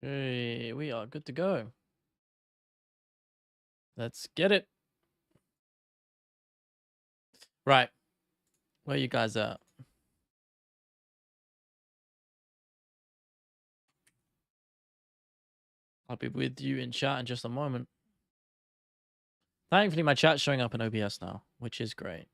Hey, we are good to go. Let's get it. Right. Where you guys at? I'll be with you in chat in just a moment. Thankfully, my chat's showing up in OBS now, which is great.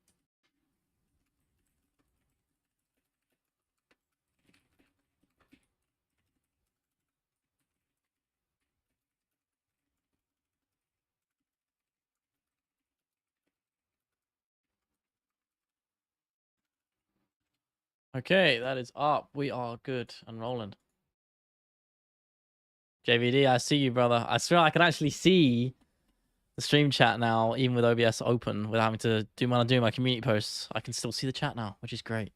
Okay, that is up. We are good and rolling. JVD, I see you, brother. I swear I can actually see the stream chat now, even with OBS open, without having to do my community posts. I can still see the chat now, which is great.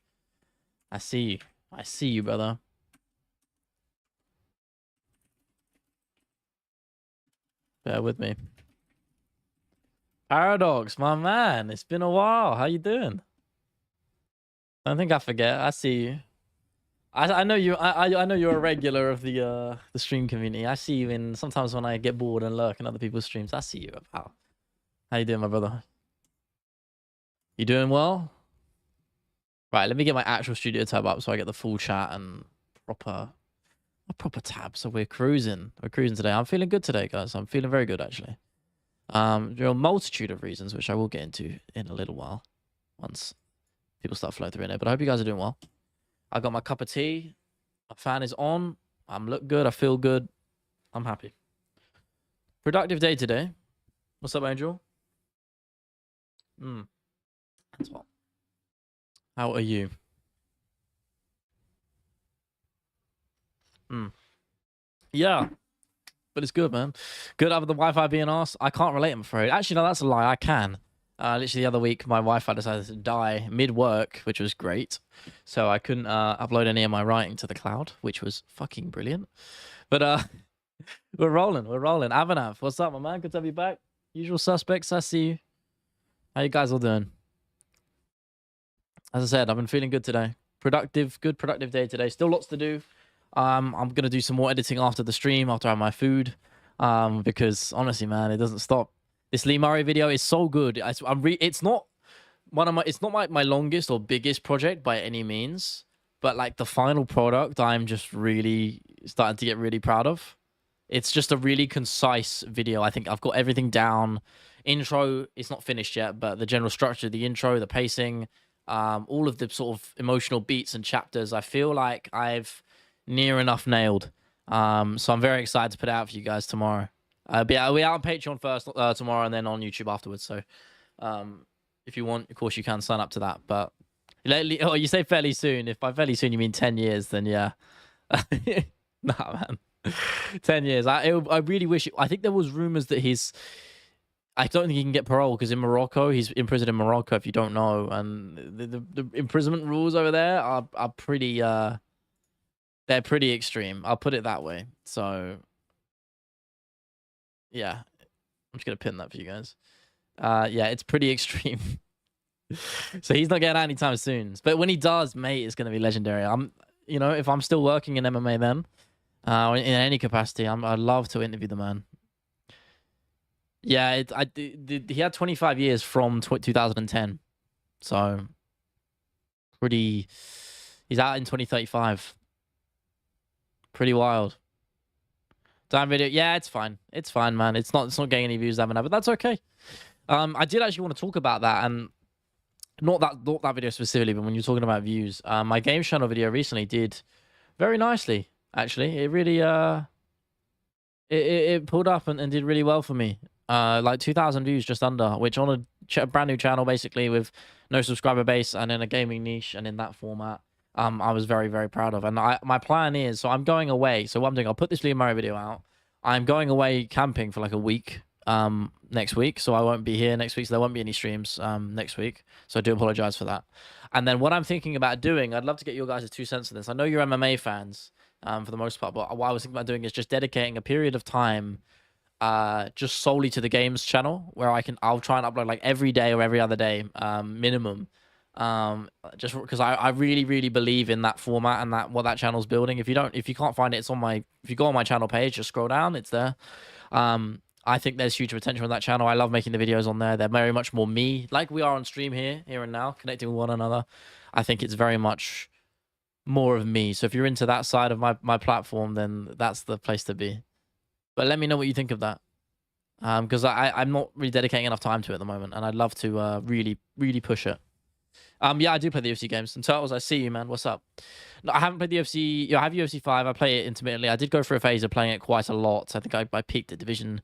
I see you. I see you, brother. Bear with me. Paradox, my man. It's been a while. How you doing? I think I forget. I see you. I know you. I know you're a regular of the stream community. I see you in sometimes when I get bored and lurk in other people's streams. I see you. How you doing, my brother? You doing well? Right. Let me get my actual studio tab up so I get the full chat and a proper tab. So we're cruising. We're cruising today. I'm feeling good today, guys. I'm feeling very good actually. There are a multitude of reasons which I will get into in a little while once people start flowing through in it. But I hope you guys are doing well. I got my cup of tea. My fan is on. I'm look good. I feel good. I'm happy. Productive day today. What's up, Angel? That's all. How are you? Yeah, but it's good, man. Good other than Wi-Fi being asked. I can't relate, I'm afraid. Actually, no, that's a lie. I can. Literally the other week, my Wi-Fi decided to die mid-work, which was great. So I couldn't upload any of my writing to the cloud, which was fucking brilliant. But we're rolling. We're rolling. Avanav, what's up, my man? Good to have you back. Usual suspects, I see you. How you guys all doing? As I said, I've been feeling good today. Good productive day today. Still lots to do. I'm gonna do some more editing after the stream, after I have my food. Because honestly, man, it doesn't stop. This Lee Murray video is so good. It's not it's not my longest or biggest project by any means, but like the final product, I'm just really starting to get really proud of. It's just a really concise video. I think I've got everything down. Intro, it's not finished yet, but the general structure, the intro, the pacing, all of the sort of emotional beats and chapters, I feel like I've near enough nailed. So I'm very excited to put it out for you guys tomorrow. But yeah, we're out on Patreon first tomorrow and then on YouTube afterwards. So if you want, of course, you can sign up to that. But oh, you say fairly soon. If by fairly soon you mean 10 years, then yeah. Nah, man. 10 years. I really wish. I think there was rumors that I don't think he can get parole because in Morocco, he's imprisoned in Morocco. If you don't know, and the imprisonment rules over there are pretty they're pretty extreme. I'll put it that way. So yeah, I'm just gonna pin that for you guys. Yeah, it's pretty extreme. So he's not getting out anytime soon. But when he does, mate, it's gonna be legendary. If I'm still working in MMA then, in any capacity, I'd love to interview the man. Yeah, he had 25 years from 2010, so pretty. He's out in 2035. Pretty wild. Damn video. Yeah, it's fine. It's fine, man. It's not getting any views, but that's okay. I did actually want to talk about that, and not that video specifically, but when you're talking about views, my Games Channel video recently did very nicely. Actually, it really it pulled up and did really well for me. Like 2,000 views just under, which on a brand new channel basically with no subscriber base and in a gaming niche and in that format. I was very, very proud of. And my plan is, so I'm going away. So what I'm doing, I'll put this Leo Mario video out. I'm going away camping for like a week next week. So I won't be here next week. So there won't be any streams next week. So I do apologize for that. And then what I'm thinking about doing, I'd love to get your guys' 2 cents on this. I know you're MMA fans for the most part, but what I was thinking about doing is just dedicating a period of time just solely to the games channel where I'll try and upload like every day or every other day minimum. Just because I really, really believe in that format and that what that channel's building. If you can't find it, it's on my, if you go on my channel page, just scroll down, it's there. I think there's huge potential on that channel. I love making the videos on there. They're very much more me, like we are on stream here and now, connecting with one another. I think it's very much more of me. So if you're into that side of my platform, then that's the place to be. But let me know what you think of that. Because I'm not really dedicating enough time to it at the moment, and I'd love to really, really push it. Yeah, I do play the UFC games. And Turtles, I see you, man. What's up? No, I haven't played the UFC. Yeah, I have UFC 5. I play it intermittently. I did go through a phase of playing it quite a lot. I think I peaked at Division.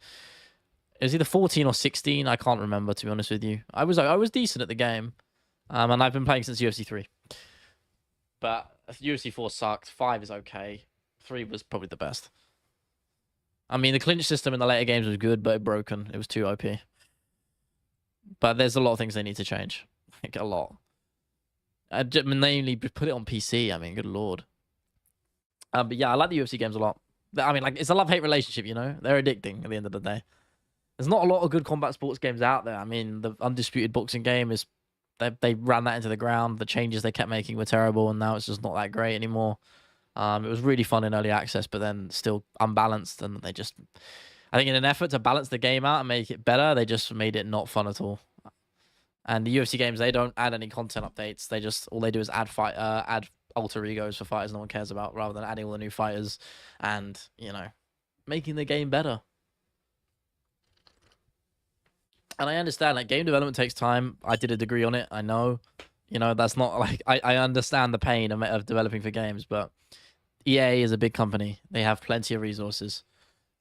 It was either 14 or 16. I can't remember, to be honest with you. I was decent at the game. And I've been playing since UFC 3. But UFC 4 sucked. 5 is okay. 3 was probably the best. I mean, the clinch system in the later games was good, but broken. It was too OP. But there's a lot of things they need to change. I think a lot. Mainly put it on PC. I mean, good lord. But yeah, I like the UFC games a lot. I mean, like, it's a love-hate relationship, you know? They're addicting at the end of the day. There's not a lot of good combat sports games out there. I mean, the Undisputed boxing game is... They ran that into the ground. The changes they kept making were terrible, and now it's just not that great anymore. It was really fun in early access, but then still unbalanced, and they just... I think in an effort to balance the game out and make it better, they just made it not fun at all. And the UFC games, they don't add any content updates. They just, all they do is add alter egos for fighters no one cares about, rather than adding all the new fighters and, you know, making the game better. And I understand, like, game development takes time. I did a degree on it. I know, you know, that's not like, I understand the pain of developing for games, but EA is a big company. They have plenty of resources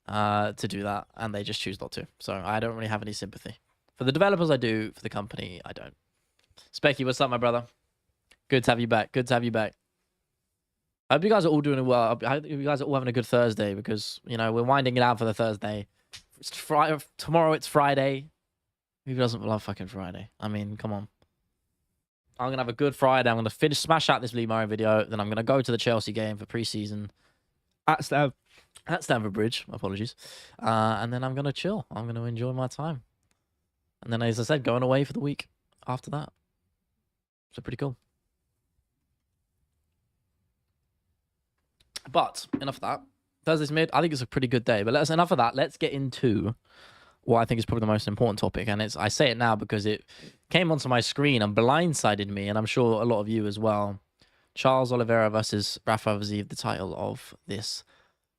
to do that, and they just choose not to. So I don't really have any sympathy. For the developers, I do. For the company, I don't. Specky, what's up, my brother? Good to have you back. Good to have you back. I hope you guys are all doing well. I hope you guys are all having a good Thursday, because, you know, we're winding it out for the Thursday. It's Friday. Tomorrow it's Friday. Who doesn't love fucking Friday? I mean, come on. I'm going to have a good Friday. I'm going to smash out this Lee Murray video. Then I'm going to go to the Chelsea game for pre-season at Stamford Bridge. Apologies. And then I'm going to chill. I'm going to enjoy my time. And then, as I said, going away for the week after that. So pretty cool. But enough of that. Thursday's mid. I think it's a pretty good day. But enough of that. Let's get into what I think is probably the most important topic. And I say it now because it came onto my screen and blindsided me, and I'm sure a lot of you as well. Charles Oliveira versus Rafa Fiziev, the title of this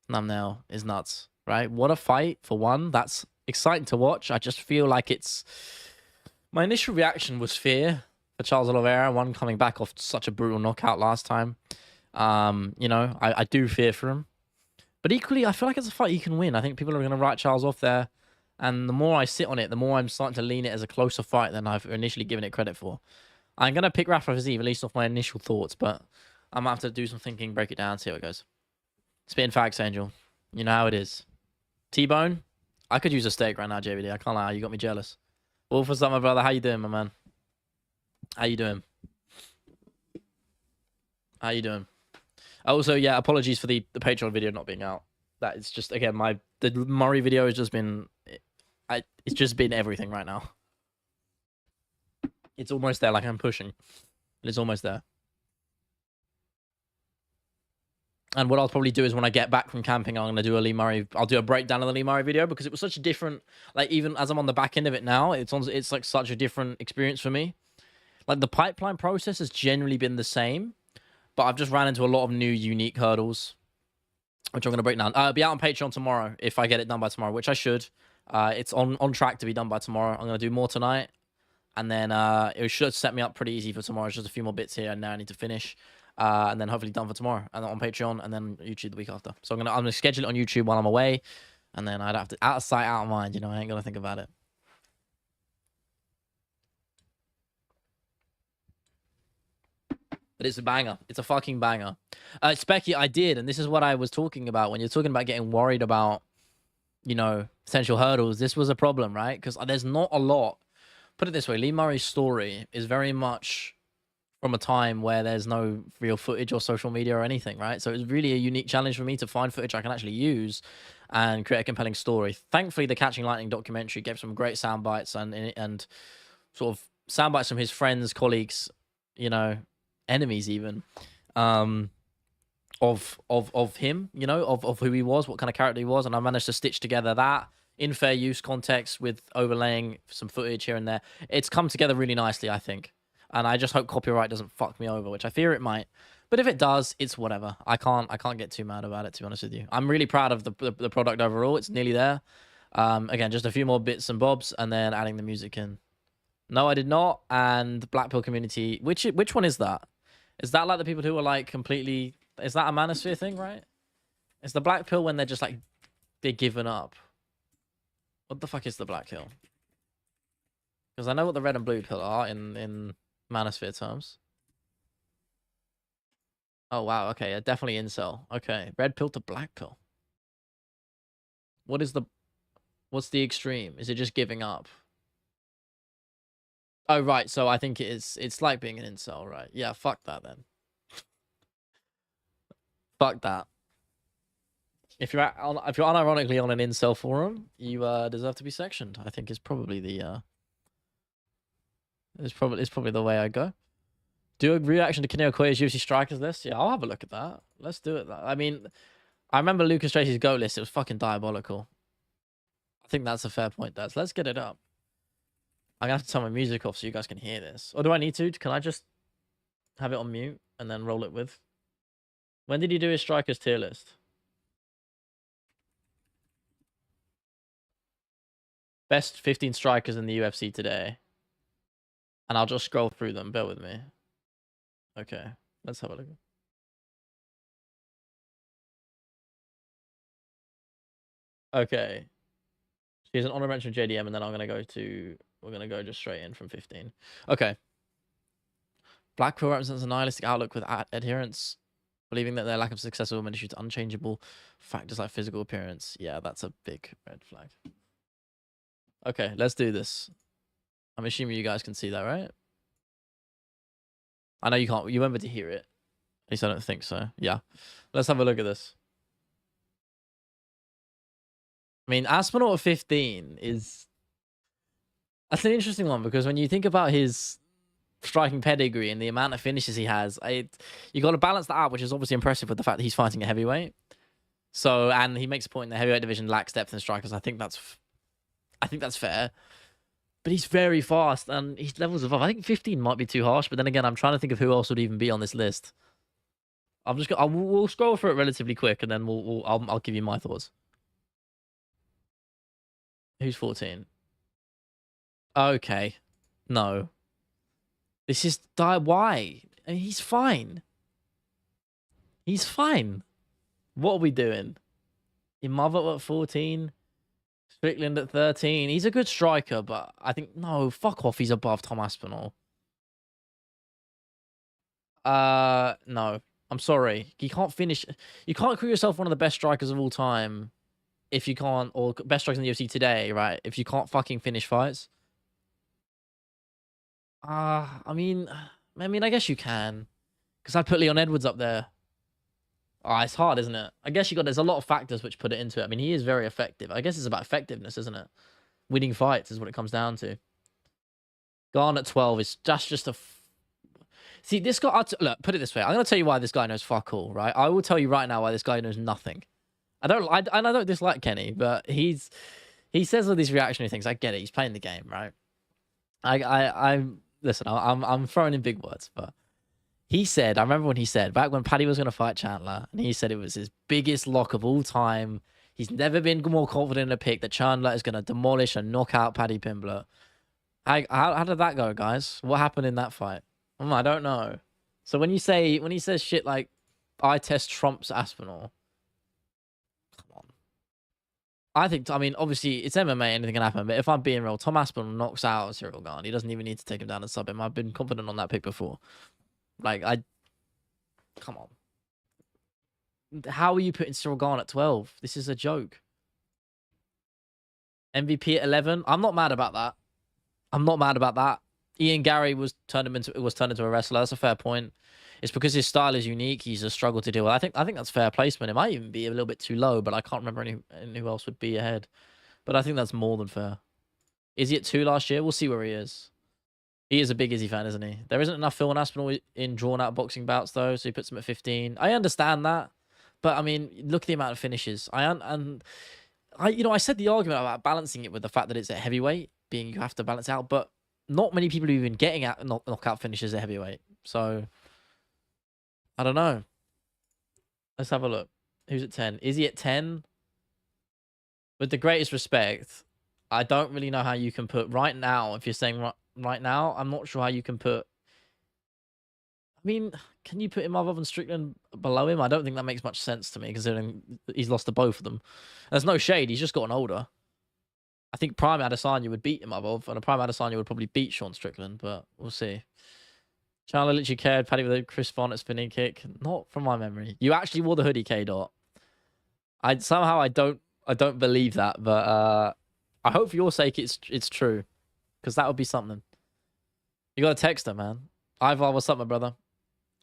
thumbnail is nuts, right? What a fight, for one. That's exciting to watch. I just feel like it's... My initial reaction was fear for Charles Oliveira, one coming back off such a brutal knockout last time. You know, I do fear for him. But equally, I feel like it's a fight he can win. I think people are going to write Charles off there. And the more I sit on it, the more I'm starting to lean it as a closer fight than I've initially given it credit for. I'm going to pick Rafa Fiziev, at least off my initial thoughts, but I'm going to have to do some thinking, break it down, see how it goes. Spitting facts, Angel. You know how it is. T-Bone? I could use a steak right now, JBD. I can't lie. You got me jealous. Wolf, what's up, my brother? How you doing, my man? How you doing? How you doing? Also, yeah, apologies for the Patreon video not being out. That is just, again, the Murray video has just been... It's just been everything right now. It's almost there, like I'm pushing. It's almost there. And what I'll probably do is when I get back from camping, I'm going to do a Lee Murray... I'll do a breakdown of the Lee Murray video, because it was such a different... Like, even as I'm on the back end of it now, it's like such a different experience for me. Like, the pipeline process has generally been the same, but I've just ran into a lot of new, unique hurdles, which I'm going to break down. It'll be out on Patreon tomorrow, if I get it done by tomorrow, which I should. It's on track to be done by tomorrow. I'm going to do more tonight. And then it should set me up pretty easy for tomorrow. It's just a few more bits here and now I need to finish. And then hopefully done for tomorrow. And then on Patreon and then YouTube the week after. So I'm gonna schedule it on YouTube while I'm away. And then I'd have to... Out of sight, out of mind. You know, I ain't going to think about it. But it's a banger. It's a fucking banger. Specky, I did. And this is what I was talking about. When you're talking about getting worried about, you know, potential hurdles, this was a problem, right? Because there's not a lot. Put it this way, Lee Murray's story is very much from a time where there's no real footage or social media or anything, right? So it was really a unique challenge for me to find footage I can actually use and create a compelling story. Thankfully, the Catching Lightning documentary gave some great sound bites and sort of sound bites from his friends, colleagues, you know, enemies even, um, of him, you know, of who he was, what kind of character he was, and I managed to stitch together that in fair use context with overlaying some footage here and there. It's come together really nicely, I think, and I just hope copyright doesn't fuck me over, which I fear it might. But if it does, it's whatever. I can't get too mad about it, to be honest with you. I'm really proud of the product overall. It's nearly there. Again, just a few more bits and bobs, and then adding the music in. No, I did not. And Black Pill community. Which one is that? Is that like the people who are like completely? Is that a manosphere thing, right? It's the Black Pill when they're just like they're given up. What the fuck is the Black Pill? Because I know what the red and blue pill are in manosphere terms. Oh wow, okay, yeah, definitely incel. Okay, red pill to black pill. What's the extreme? Is it just giving up? Oh right, so I think it's like being an incel, right? Yeah, fuck that then. Fuck that. If you're unironically on an incel forum, you deserve to be sectioned. I think is probably the it's probably the way I go. Do a reaction to Kaneo Koya's UFC strikers list? Yeah, I'll have a look at that. Let's do it. I mean, I remember Lucas Tracy's GOAT list. It was fucking diabolical. I think that's a fair point, Daz. Let's get it up. I'm gonna have to turn my music off so you guys can hear this. Or do I need to? Can I just have it on mute and then roll it with? When did he do his strikers tier list? Best 15 strikers in the UFC today. And I'll just scroll through them. Bear with me. Okay, let's have a look. Okay. Here's an honorable mention JDM, and then we're gonna go just straight in from 15. Okay. Black Pill represents a nihilistic outlook with adherents, believing that their lack of success will diminish due to unchangeable factors like physical appearance. Yeah, that's a big red flag. Okay, let's do this. I'm assuming you guys can see that, right? I know you can't. You remember to hear it. At least I don't think so. Yeah. Let's have a look at this. I mean, Aspinall at 15 is... That's an interesting one, because when you think about his striking pedigree and the amount of finishes he has, you got to balance that out, which is obviously impressive with the fact that he's fighting a heavyweight. So, and he makes a point in the heavyweight division lacks depth in strikers. I think that's fair. But he's very fast, and he's levels above. I think 15 might be too harsh, but then again, I'm trying to think of who else would even be on this list. We'll scroll through it relatively quick, and then I'll give you my thoughts. Who's 14? Okay, no. This is why? I mean, he's fine. He's fine. What are we doing? Imava at 14. Strickland at 13. He's a good striker, but I think no. Fuck off. He's above Tom Aspinall. No. I'm sorry. You can't finish. You can't call yourself one of the best strikers of all time if you can't, or best strikers in the UFC today, right? If you can't fucking finish fights. I mean, I guess you can, because I put Leon Edwards up there. Oh, it's hard, isn't it? I guess there's a lot of factors which put it into it. I mean, he is very effective. I guess it's about effectiveness, isn't it? Winning fights is what it comes down to. Garn at 12 is just a... See, this guy... Look, put it this way. I'm going to tell you why this guy knows fuck all, right? I will tell you right now why this guy knows nothing. I don't dislike Kenny, but he says all these reactionary things. I get it. He's playing the game, right? Listen, I'm throwing in big words, but he said, I remember when he said, back when Paddy was going to fight Chandler, and he said it was his biggest lock of all time. He's never been more confident in a pick that Chandler is going to demolish and knock out Paddy Pimblett. How did that go, guys? What happened in that fight? I don't know. So when he says shit like, eye test trumps Aspinall, come on. I mean, obviously, it's MMA, anything can happen, but if I'm being real, Tom Aspinall knocks out Cyril Gane. He doesn't even need to take him down and sub him. I've been confident on that pick before. Like, come on. How are you putting Cyril Gane at 12? This is a joke. MVP at 11? I'm not mad about that. I'm not mad about that. Ian Gary was turned into a wrestler. That's a fair point. It's because his style is unique. He's a struggle to deal with. I think that's fair placement. It might even be a little bit too low, but I can't remember who else would be ahead. But I think that's more than fair. Is he at 2 last year? We'll see where he is. He is a big Izzy fan, isn't he? There isn't enough Phil and Aspinall in drawn-out boxing bouts, though, so he puts him at 15. I understand that, but, I mean, look at the amount of finishes. I said the argument about balancing it with the fact that it's at heavyweight, being you have to balance out, but not many people are even getting out knockout finishes at heavyweight. So, I don't know. Let's have a look. Who's at 10? Is he at 10? With the greatest respect, I don't really know how you can put right now, if you're saying right now, I'm not sure how you can put... I mean, can you put him other than Strickland below him? I don't think that makes much sense to me, considering he's lost to both of them. There's no shade. He's just gotten older. I think Prime Adesanya would beat him above, and a Prime Adesanya would probably beat Sean Strickland, but we'll see. Chandler literally cared. Paddy with a Chris Bonnet spinning kick. Not from my memory. You actually wore the hoodie, K-Dot. I don't believe that, but I hope for your sake it's true, because that would be something. You got to text her, man. Ivar, what's up, my brother?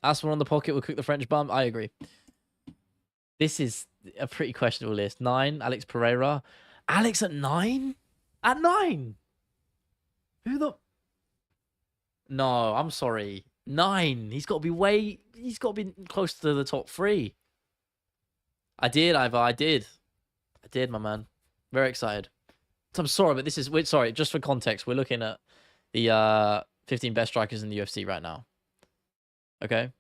Aspinall on the pocket will cook the French bum. I agree. This is a pretty questionable list. 9, Alex Pereira. Alex at 9? At 9? Who the... No, I'm sorry. 9. He's got to be close to the top 3. I did, Ivar. I did, my man. Very excited. So I'm sorry, but this is... Wait, sorry, just for context, we're looking at the 15 best strikers in the UFC right now. Okay?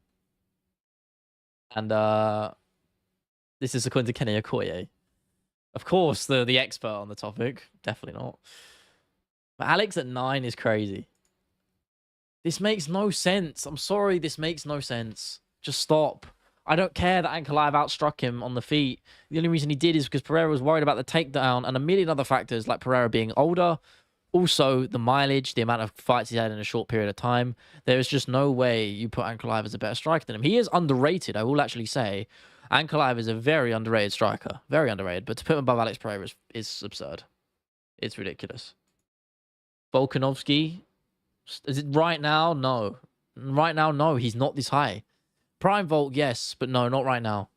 And this is according to Kenny Okoye. Of course, the expert on the topic. Definitely not. But Alex at 9 is crazy. This makes no sense. I'm sorry, this makes no sense. Just stop. I don't care that Ankalaev outstruck him on the feet. The only reason he did is because Pereira was worried about the takedown and a million other factors, like Pereira being older. Also, the mileage, the amount of fights he's had in a short period of time. There is just no way you put Ankalaev as a better striker than him. He is underrated, I will actually say. Ankalaev is a very underrated striker. Very underrated. But to put him above Alex Pereira is absurd. It's ridiculous. Volkanovski. Is it right now? No. Right now, no. He's not this high. Prime Volk, yes. But no, not right now.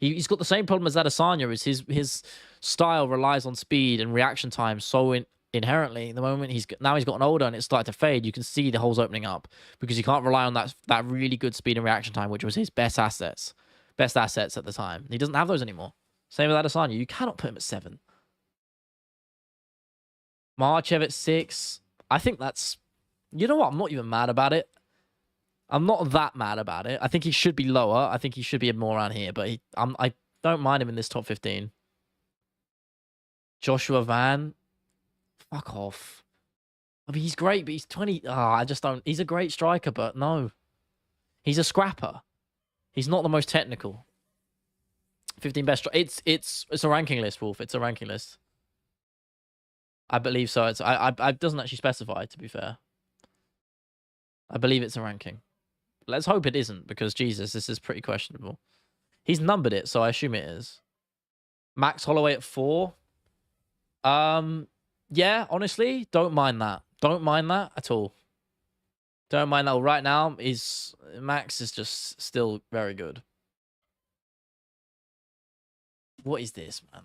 He's got the same problem as Adesanya. Is his style relies on speed and reaction time so inherently. The moment he's gotten older and it's started to fade, you can see the holes opening up because you can't rely on that really good speed and reaction time, which was his best assets at the time. He doesn't have those anymore. Same with Adesanya. You cannot put him at 7. Marchev at 6. I think that's... You know what? I'm not even mad about it. I'm not that mad about it. I think he should be lower. I think he should be more around here, but I don't mind him in this top 15. Joshua Van. Fuck off. I mean, he's great, but he's 20. I just don't... He's a great striker, but no. He's a scrapper. He's not the most technical. 15 best... It's a ranking list, Wolf. It's a ranking list. I believe so. It doesn't actually specify, to be fair. I believe it's a ranking. Let's hope it isn't, because, Jesus, this is pretty questionable. He's numbered it, so I assume it is. Max Holloway at 4. Yeah, honestly, don't mind that. Don't mind that at all. Don't mind that. Right now, Max is just still very good. What is this, man?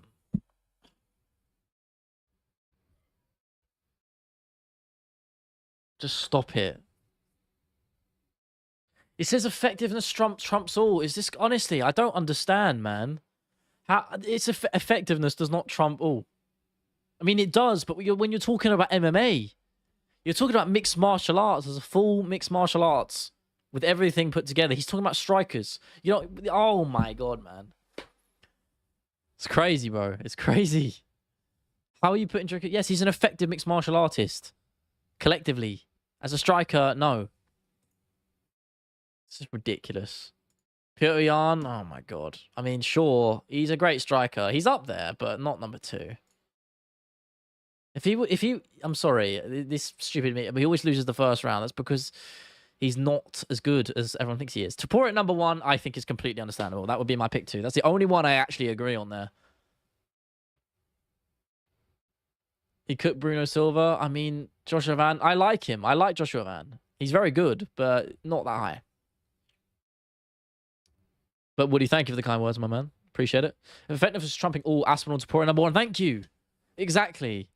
Just stop it. It says effectiveness trumps all. Is this... Honestly, I don't understand, man. How... It's effectiveness does not trump all. I mean, it does, but when you're talking about MMA, you're talking about mixed martial arts as a full mixed martial arts with everything put together. He's talking about strikers. You know, oh my God, man. It's crazy, bro. It's crazy. How are you putting... Yes, he's an effective mixed martial artist. Collectively. As a striker, no. This is ridiculous. Petr Yan, oh my God. I mean, sure, he's a great striker. He's up there, but not number 2. If he, I'm sorry, this stupid me, but he always loses the first round. That's because he's not as good as everyone thinks he is. Tapora at number 1, I think is completely understandable. That would be my pick 2. That's the only one I actually agree on there. He cooked Bruno Silva. I mean, Joshua Van, I like him. I like Joshua Van. He's very good, but not that high. But Woody, thank you for the kind words, my man. Appreciate it. Effectiveness is trumping all. Aspinall to Tapora number 1. Thank you. Exactly.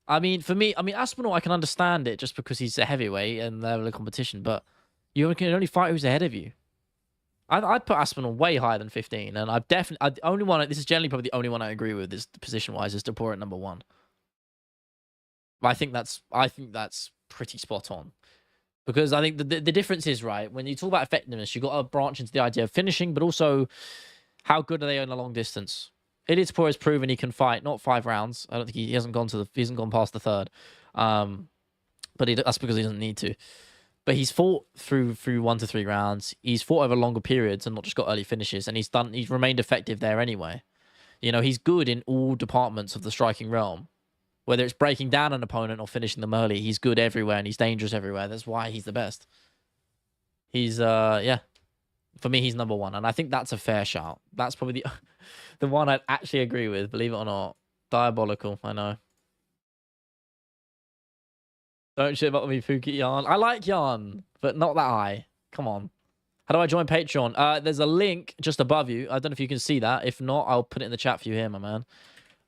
I mean, for me, I mean, Aspinall, I can understand it just because he's a heavyweight and level of competition, but you can only fight who's ahead of you. I'd put Aspinall way higher than 15, and I've definitely, the only one, this is generally probably the only one I agree with is position-wise, is Tapor at number 1. But I think that's pretty spot on. Because I think the difference is, right, when you talk about effectiveness, you've got to branch into the idea of finishing, but also how good are they on a long distance? Ilia Tapor has proven he can fight, not 5 rounds. I don't think he hasn't gone past the third. But that's because he doesn't need to. But he's fought through 1 to 3 rounds. He's fought over longer periods and not just got early finishes. And he's remained effective there anyway. You know, he's good in all departments of the striking realm. Whether it's breaking down an opponent or finishing them early, he's good everywhere and he's dangerous everywhere. That's why he's the best. He's yeah. For me, he's number 1, and I think that's a fair shout. That's probably the one I'd actually agree with, believe it or not. Diabolical, I know. Don't shit about me, Phuket Yarn. I like Yarn, but not that high. Come on. How do I join Patreon? There's a link just above you. I don't know if you can see that. If not, I'll put it in the chat for you here, my man.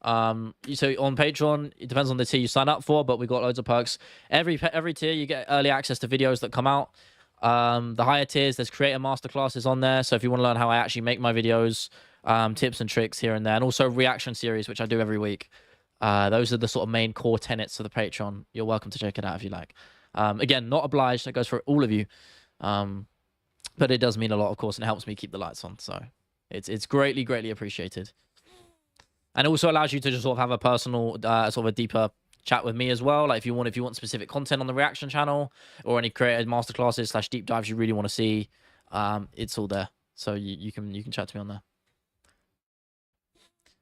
So on Patreon, it depends on the tier you sign up for, but we've got loads of perks. Every tier, you get early access to videos that come out. The higher tiers, there's creator masterclasses on there. So if you want to learn how I actually make my videos, tips and tricks here and there, and also reaction series, which I do every week. Those are the sort of main core tenets of the Patreon. You're welcome to check it out if you like. Again, not obliged. That goes for all of you. But it does mean a lot, of course, and it helps me keep the lights on. So it's greatly, greatly appreciated. And it also allows you to just sort of have a personal, sort of a deeper chat with me as well. Like if you want specific content on the reaction channel or any created masterclasses / deep dives you really want to see, it's all there. So you can chat to me on there.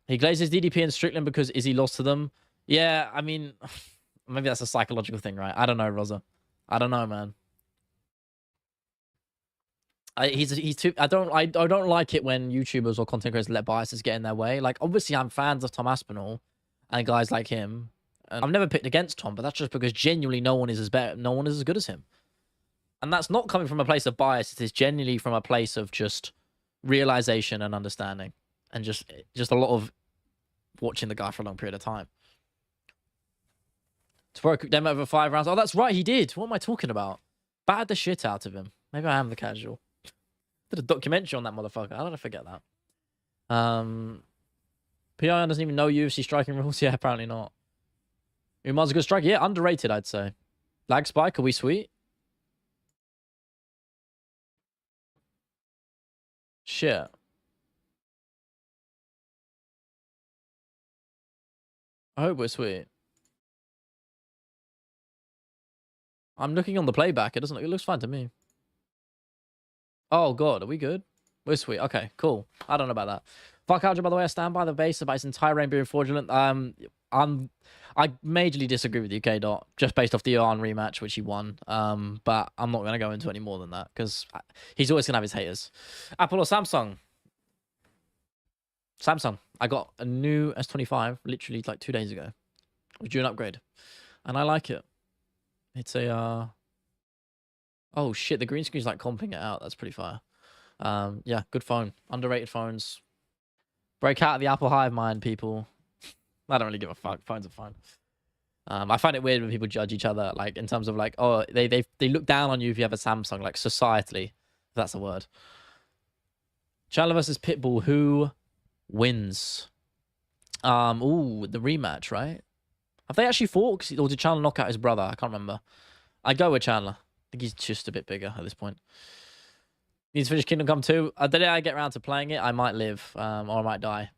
He glazes DDP and Strickland because Izzy lost to them. Yeah, I mean, maybe that's a psychological thing, right? I don't know, Rosa. I don't know, man. He's too. I don't like it when YouTubers or content creators let biases get in their way. Like, obviously, I'm fans of Tom Aspinall and guys like him. And I've never picked against Tom, but that's just because genuinely no one is as good as him. And that's not coming from a place of bias. It is genuinely from a place of just realization and understanding, and just a lot of watching the guy for a long period of time. Tafura cooked them over 5 rounds. Oh, that's right, he did. What am I talking about? Battered the shit out of him. Maybe I am the casual. Did a documentary on that motherfucker. How did I forget that? PIN doesn't even know UFC striking rules. Yeah, apparently not. Umar's a good striker. Yeah, underrated, I'd say. Lag spike, are we sweet? Shit. I hope we're sweet. I'm looking on the playback. It looks fine to me. Oh god, are we good? We're sweet. Okay, cool. I don't know about that. Fuck Alger, by the way, I stand by the base about his entire reign being fraudulent. I majorly disagree with you, K-Dot, just based off the Iran rematch, which he won. But I'm not going to go into any more than that, because he's always going to have his haters. Apple or Samsung? Samsung. I got a new S25 literally like 2 days ago. I was due an upgrade. And I like it. It's a... Oh, shit, the green screen's like comping it out. That's pretty fire. Yeah, good phone. Underrated phones. Break out of the Apple hive mind, people. I don't really give a fuck. Phones are fine. I find it weird when people judge each other, like in terms of like, oh, they look down on you if you have a Samsung, like societally, if that's a word. Chandler versus Pitbull, who wins? Ooh, the rematch, right? Have they actually fought? Or did Chandler knock out his brother? I can't remember. I go with Chandler. I think he's just a bit bigger at this point. Needs to finish Kingdom Come 2. The day I get around to playing it, I might live, or I might die.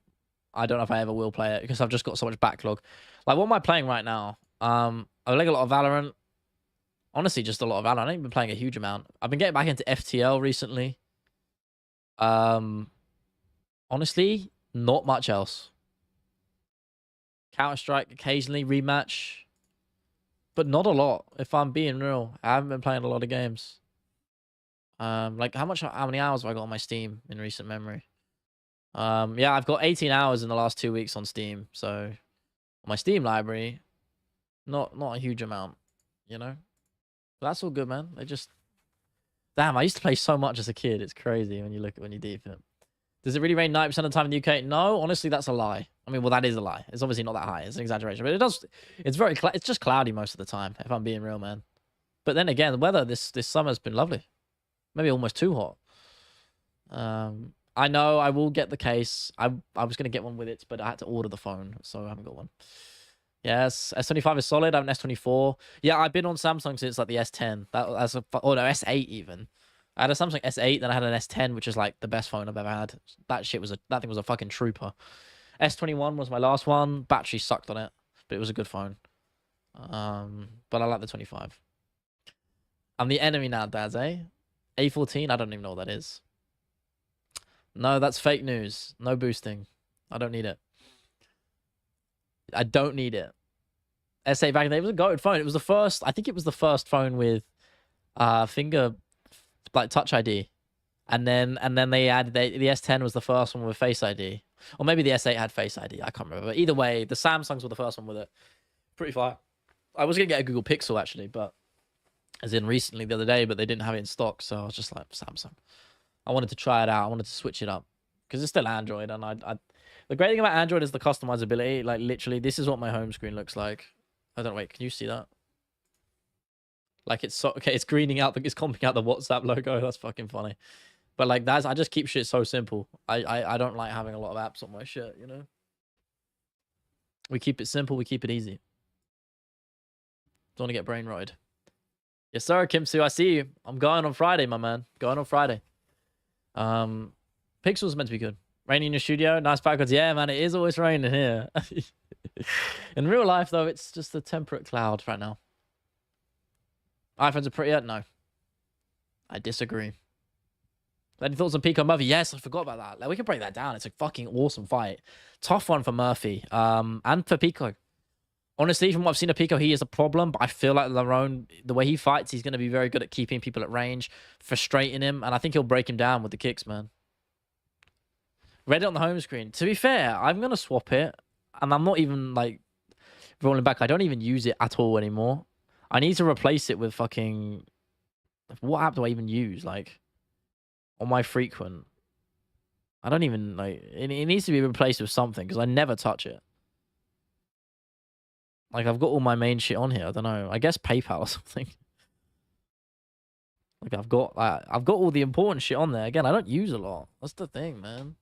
I don't know if I ever will play it because I've just got so much backlog. Like, what am I playing right now? I like a lot of Valorant. Honestly, just a lot of Valorant. I haven't been playing a huge amount. I've been getting back into FTL recently. Honestly, not much else. Counter-Strike occasionally, rematch. But not a lot, if I'm being real. I haven't been playing a lot of games. Like, how many hours have I got on my Steam in recent memory? Yeah, I've got 18 hours in the last 2 weeks on Steam. So, my Steam library, not a huge amount, you know? But that's all good, man. Damn, I used to play so much as a kid. It's crazy when you deep it. Does it really rain 90% of the time in the UK? No, honestly, that's a lie. I mean, well, that is a lie. It's obviously not that high. It's an exaggeration, but it does. It's very. It's just cloudy most of the time, if I'm being real, man. But then again, the weather this summer's been lovely. Maybe almost too hot. I know I will get the case. I was gonna get one with it, but I had to order the phone, so I haven't got one. Yes, S25 is solid. I have an S24. Yeah, I've been on Samsung since like the S10. That's no, S8 even. I had a Samsung S8, then I had an S10, which is like the best phone I've ever had. That thing was a fucking trooper. S21 was my last one. Battery sucked on it, but it was a good phone. But I like the 25. I'm the enemy now, Dads, eh? A14, I don't even know what that is. No, that's fake news. No boosting. I don't need it. I don't need it. S8 back in the day, it was a goated phone. It was the first, I think it was the first phone with finger, like Touch ID. And then they added, the S10 was the first one with Face ID. Or maybe the S8 had Face ID. I can't remember. But either way, the Samsungs were the first one with it. Pretty fire. I was going to get a Google Pixel, actually, but as in recently the other day, but they didn't have it in stock. So I was just like, Samsung. I wanted to try it out. I wanted to switch it up because it's still Android. And the great thing about Android is the customizability. Like, literally, this is what my home screen looks like. I don't know. Wait, can you see that? Like, it's so, okay, it's greening out, it's comping out the WhatsApp logo. That's fucking funny. But like, I just keep shit so simple. I don't like having a lot of apps on my shit, you know? We keep it simple. We keep it easy. Don't want to get brain rotted. Yes, sir, Kim Soo. I see you. I'm going on Friday, my man. Going on Friday. Pixel's meant to be good. Raining in your studio. Nice backwards. Yeah, man, it is always raining here. In real life, though, it's just a temperate cloud right now. iPhones are prettier? No. I disagree. Any thoughts on Pico Murphy? Yes, I forgot about that. Like, we can break that down. It's a fucking awesome fight. Tough one for Murphy. And for Pico. Honestly, from what I've seen of Pico, he is a problem, but I feel like Lerone, the way he fights, he's going to be very good at keeping people at range, frustrating him, and I think he'll break him down with the kicks, man. Read it on the home screen. To be fair, I'm going to swap it, and I'm not even, like, rolling back. I don't even use it at all anymore. I need to replace it with fucking... What app do I even use? Like, on my frequent. I don't even, like... It needs to be replaced with something, because I never touch it. Like, I've got all my main shit on here. I don't know. I guess PayPal or something. Like, I've got all the important shit on there. Again, I don't use a lot. That's the thing, man.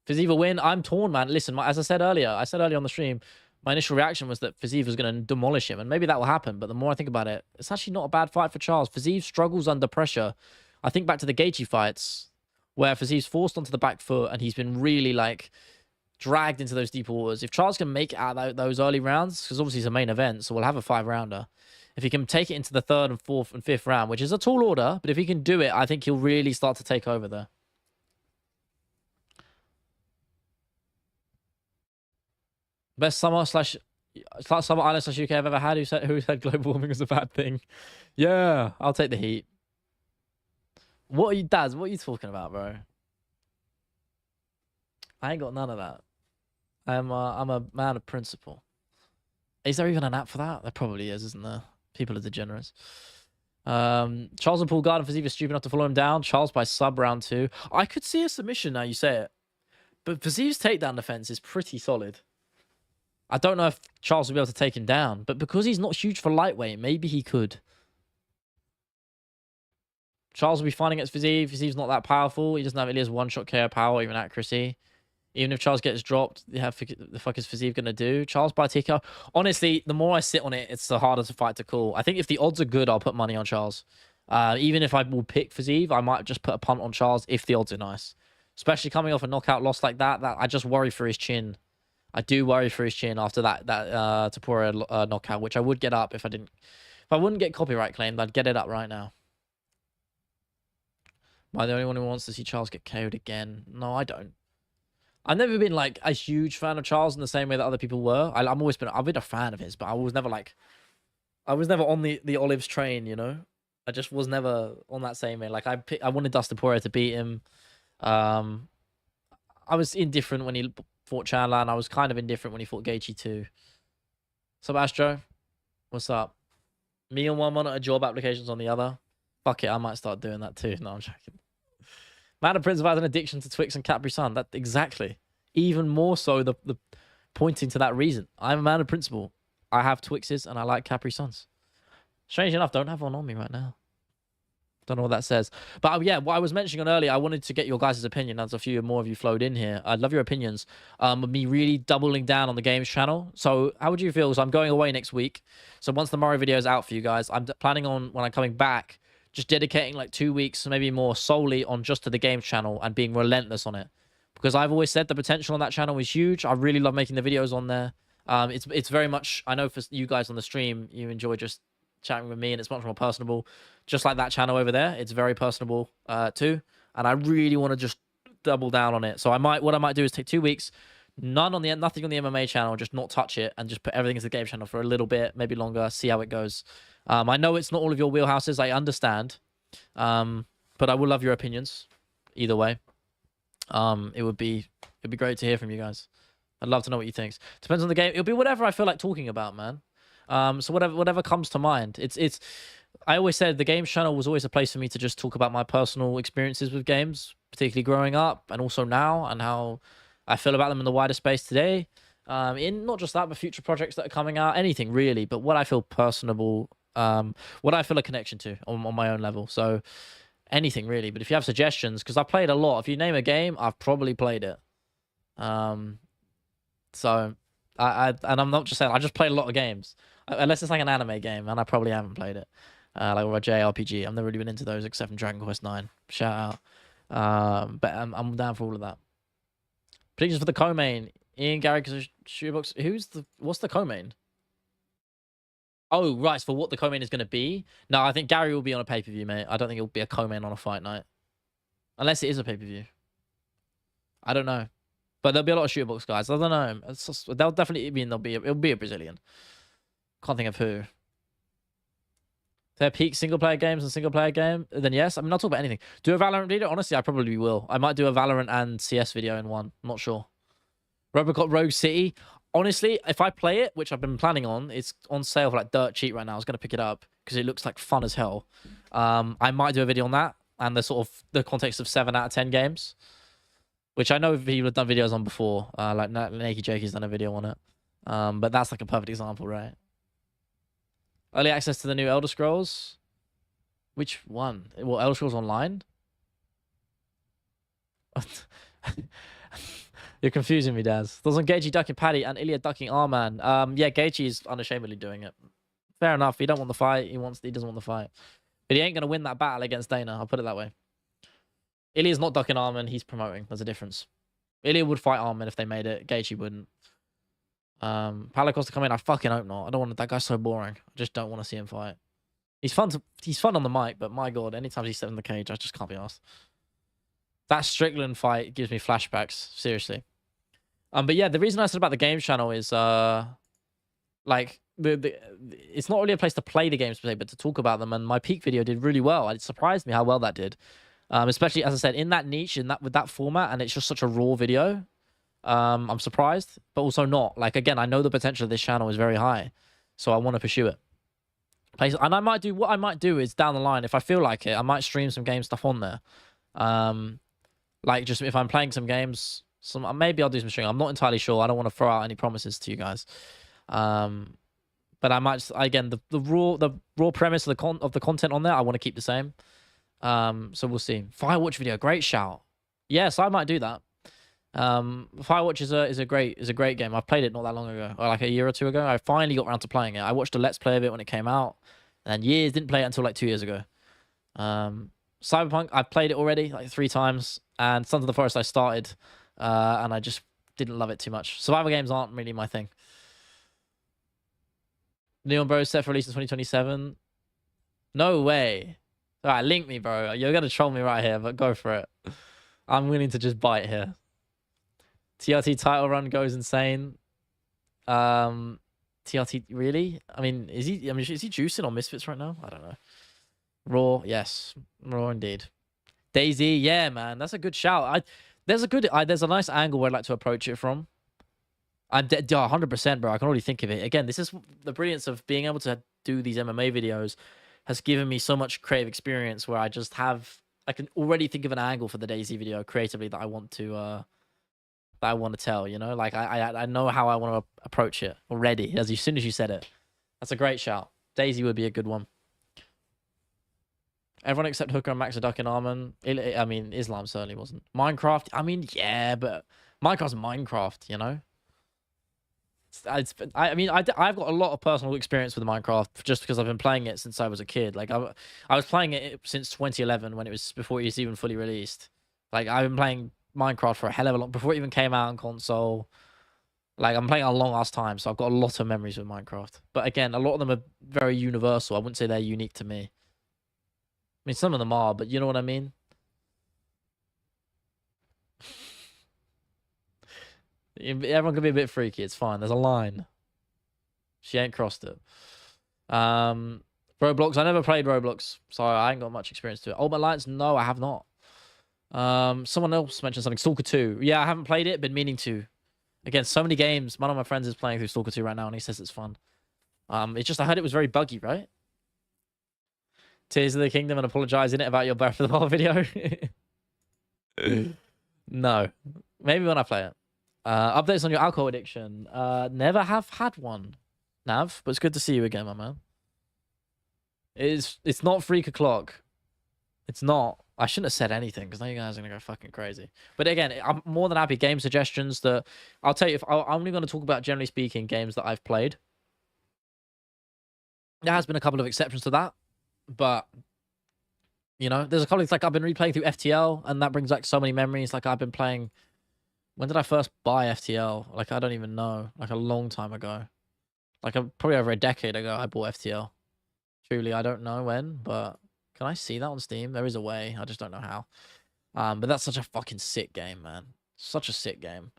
Fiziev will win. I'm torn, man. Listen, as I said earlier on the stream, my initial reaction was that Fiziev was going to demolish him, and maybe that will happen. But the more I think about it, it's actually not a bad fight for Charles. Fiziev struggles under pressure. I think back to the Gaethje fights, where Fiziev's forced onto the back foot, and he's been really, like, dragged into those deep waters. If Charles can make it out of those early rounds, because obviously it's a main event, so we'll have a 5-rounder. If he can take it into the 3rd and 4th and 5th round, which is a tall order, but if he can do it, I think he'll really start to take over there. Best summer island / UK I've ever had. Who said global warming was a bad thing? Yeah, I'll take the heat. What are you, Daz? What are you talking about, bro? I ain't got none of that. I'm a man of principle. Is there even an app for that? There probably is, isn't there? People are degenerates. Charles and Paul Gardner, Fiziev is stupid enough to follow him down. Charles by sub round 2. I could see a submission now you say it. But Fiziev's takedown defense is pretty solid. I don't know if Charles will be able to take him down, but because he's not huge for lightweight, maybe he could. Charles will be fighting against Fiziev. Fiziev's not that powerful. He doesn't have Ilya's one-shot KO power or even accuracy. Even if Charles gets dropped, the fuck is Fiziev going to do? Charles by TKO. Honestly, the more I sit on it, it's the harder to fight to call. I think if the odds are good, I'll put money on Charles. Even if I will pick Fiziev, I might just put a punt on Charles if the odds are nice. Especially coming off a knockout loss like that I just worry for his chin. I do worry for his chin after that Tapura knockout, which I would get up if I didn't. If I wouldn't get copyright claimed, I'd get it up right now. Am I the only one who wants to see Charles get KO'd again? No, I don't. I've never been like a huge fan of Charles in the same way that other people were. I've been a fan of his, but I was never on the Olives train, you know. I just was never on that same way. Like I wanted Dustin Poirier to beat him. I was indifferent when he fought Chandler, and I was kind of indifferent when he fought Gaethje too. What's up, Astro? What's up? Me on one monitor, job applications on the other. Fuck it, I might start doing that too. No, I'm joking. Man of Prince has an addiction to Twix and Capri Sun. That exactly. even more so the pointing to that reason. I'm a man of principle. I have Twixes and I like Capri Suns. Strange enough, don't have one on me right now. Don't know what that says. But yeah, what I was mentioning earlier, I wanted to get your guys' opinion as a few more of you flowed in here. I'd love your opinions. Me really doubling down on the games channel. So how would you feel? So I'm going away next week. So once the Mario video is out for you guys, I'm planning on, when I'm coming back, just dedicating like 2 weeks, maybe more, solely on just to the games channel and being relentless on it. Because I've always said the potential on that channel is huge. I really love making the videos on there. It's very much, I know for you guys on the stream, you enjoy just chatting with me, and it's much more personable, just like that channel over there. It's very personable too, and I really want to just double down on it. So what I might do is take 2 weeks, nothing on the MMA channel, just not touch it, and just put everything into the game channel for a little bit, maybe longer, see how it goes. I know it's not all of your wheelhouses, I understand, but I would love your opinions either way. It'd be great to hear from you guys. I'd love to know what you think. Depends on the game. It'll be whatever I feel like talking about, man. So whatever comes to mind. It's I always said the games channel was always a place for me to just talk about my personal experiences with games, particularly growing up and also now, and how I feel about them in the wider space today. In not just that, but future projects that are coming out, anything really, but what I feel personable, what I feel a connection to on my own level. So anything really. But if you have suggestions, because I played a lot. If you name a game, I've probably played it. So and I'm not just saying, I just played a lot of games. Unless it's like an anime game, and I probably haven't played it. Like a JRPG. I've never really been into those except from Dragon Quest 9. Shout out. But I'm down for all of that. Predictions for the co-main. Ian, Gary, because Shoebox. What's the co-main? Oh, right. For what the co-main is going to be? No, I think Gary will be on a pay-per-view, mate. I don't think it'll be a co-main on a fight night. Unless it is a pay-per-view. I don't know. But there'll be a lot of Shoebox guys. I don't know. They'll definitely mean it'll be a Brazilian. Can't think of who. If they're peak single-player games and single-player game, then yes. I mean, I'll talk about anything. Do a Valorant video? Honestly, I probably will. I might do a Valorant and CS video in one. I'm not sure. Robocop Rogue City. Honestly, if I play it, which I've been planning on, it's on sale for like dirt cheap right now. I was going to pick it up because it looks like fun as hell. I might do a video on that and the context of 7 out of 10 games, which I know people have done videos on before. Like Naked Jakey's done a video on it. But that's like a perfect example, right? Early access to the new Elder Scrolls. Which one? Well, Elder Scrolls Online? You're confusing me, Daz. Doesn't Gaethje ducking Paddy and Ilya ducking Arman? Yeah, Gaethje is unashamedly doing it. Fair enough. He don't want the fight. He doesn't want the fight. But he ain't gonna win that battle against Dana. I'll put it that way. Ilya's not ducking Arman. He's promoting. There's a difference. Ilya would fight Arman if they made it. Gaethje wouldn't. Palacosta come in. I fucking hope not. I don't want that guy's so boring. I just don't want to see him fight. He's fun on the mic, but my god, anytime he's stepped in the cage, I just can't be asked. That Strickland fight gives me flashbacks. Seriously. But yeah, the reason I said about the games channel is like it's not really a place to play the games per se, but to talk about them. And my peak video did really well. It surprised me how well that did. Especially as I said, in that niche, with that format, and it's just such a raw video. I'm surprised, but also not. Like again, I know the potential of this channel is very high, so I want to pursue it. And what I might do is down the line, if I feel like it, I might stream some game stuff on there. Like just if I'm playing some games, maybe I'll do some streaming. I'm not entirely sure. I don't want to throw out any promises to you guys. But I might again the raw premise of the content on there, I want to keep the same. So we'll see. Firewatch video, great shout. Yes, I might do that. Firewatch is a great game. I played it not that long ago, or like a year or two ago. I finally got around to playing it. I watched a Let's Play of it when it came out, and didn't play it until like 2 years ago. Cyberpunk, I played it already like 3 times, and Sons of the Forest I started, and I just didn't love it too much. Survival games aren't really my thing. Neon Bros set for release in 2027. No way. All right, link me, bro. You're gonna troll me right here, but go for it. I'm willing to just bite here. TRT title run goes insane. TRT really? I mean, is he juicing on Misfits right now? I don't know. Raw, yes, Raw indeed. Daisy, yeah, man, that's a good shout. There's a nice angle where I'd like to approach it from. 100%, bro. I can already think of it. Again, this is the brilliance of being able to do these MMA videos. Has given me so much creative experience where I can already think of an angle for the Daisy video creatively that I want to that I want to tell, you know? Like, I know how I want to approach it already, as soon as you said it. That's a great shout. Daisy would be a good one. Everyone except Hooker and Max are ducking Armin. I mean, Islam certainly wasn't. Minecraft, I mean, yeah, but Minecraft's Minecraft, you know? I mean, I've got a lot of personal experience with Minecraft just because I've been playing it since I was a kid. Like, I was playing it since 2011 when it was before it was even fully released. Like, I've been playing Minecraft for a hell of a long before it even came out on console. Like, I'm playing a long ass time, so I've got a lot of memories with Minecraft. But again, a lot of them are very universal. I wouldn't say they're unique to me. I mean, some of them are, but you know what I mean? Everyone can be a bit freaky. It's fine. There's a line. She ain't crossed it. Roblox. I never played Roblox, so I ain't got much experience to it. Ultimate Alliance? No, I have not. Someone else mentioned something. Stalker 2. Yeah, I haven't played it. Been meaning to. Again, so many games. One of my friends is playing through Stalker 2 right now, and he says it's fun. It's just I heard it was very buggy, right? Tears of the Kingdom and apologizing it about your Breath of the Wild video. No, maybe when I play it. Updates on your alcohol addiction. Never have had one, Nav, but it's good to see you again, my man. It's not freak o'clock. It's not. I shouldn't have said anything because now you guys are gonna go fucking crazy. But again, I'm more than happy. Game suggestions that I'll tell you. If I'm only going to talk about, generally speaking, games that I've played. There has been a couple of exceptions to that, but you know, there's a couple of like I've been replaying through FTL, and that brings back so many memories. Like I've been playing. When did I first buy FTL? Like I don't even know. Like a long time ago. Like probably over a decade ago, I bought FTL. Truly, I don't know when, but can I see that on Steam? There is a way. I just don't know how. But that's such a fucking sick game, man. Such a sick game.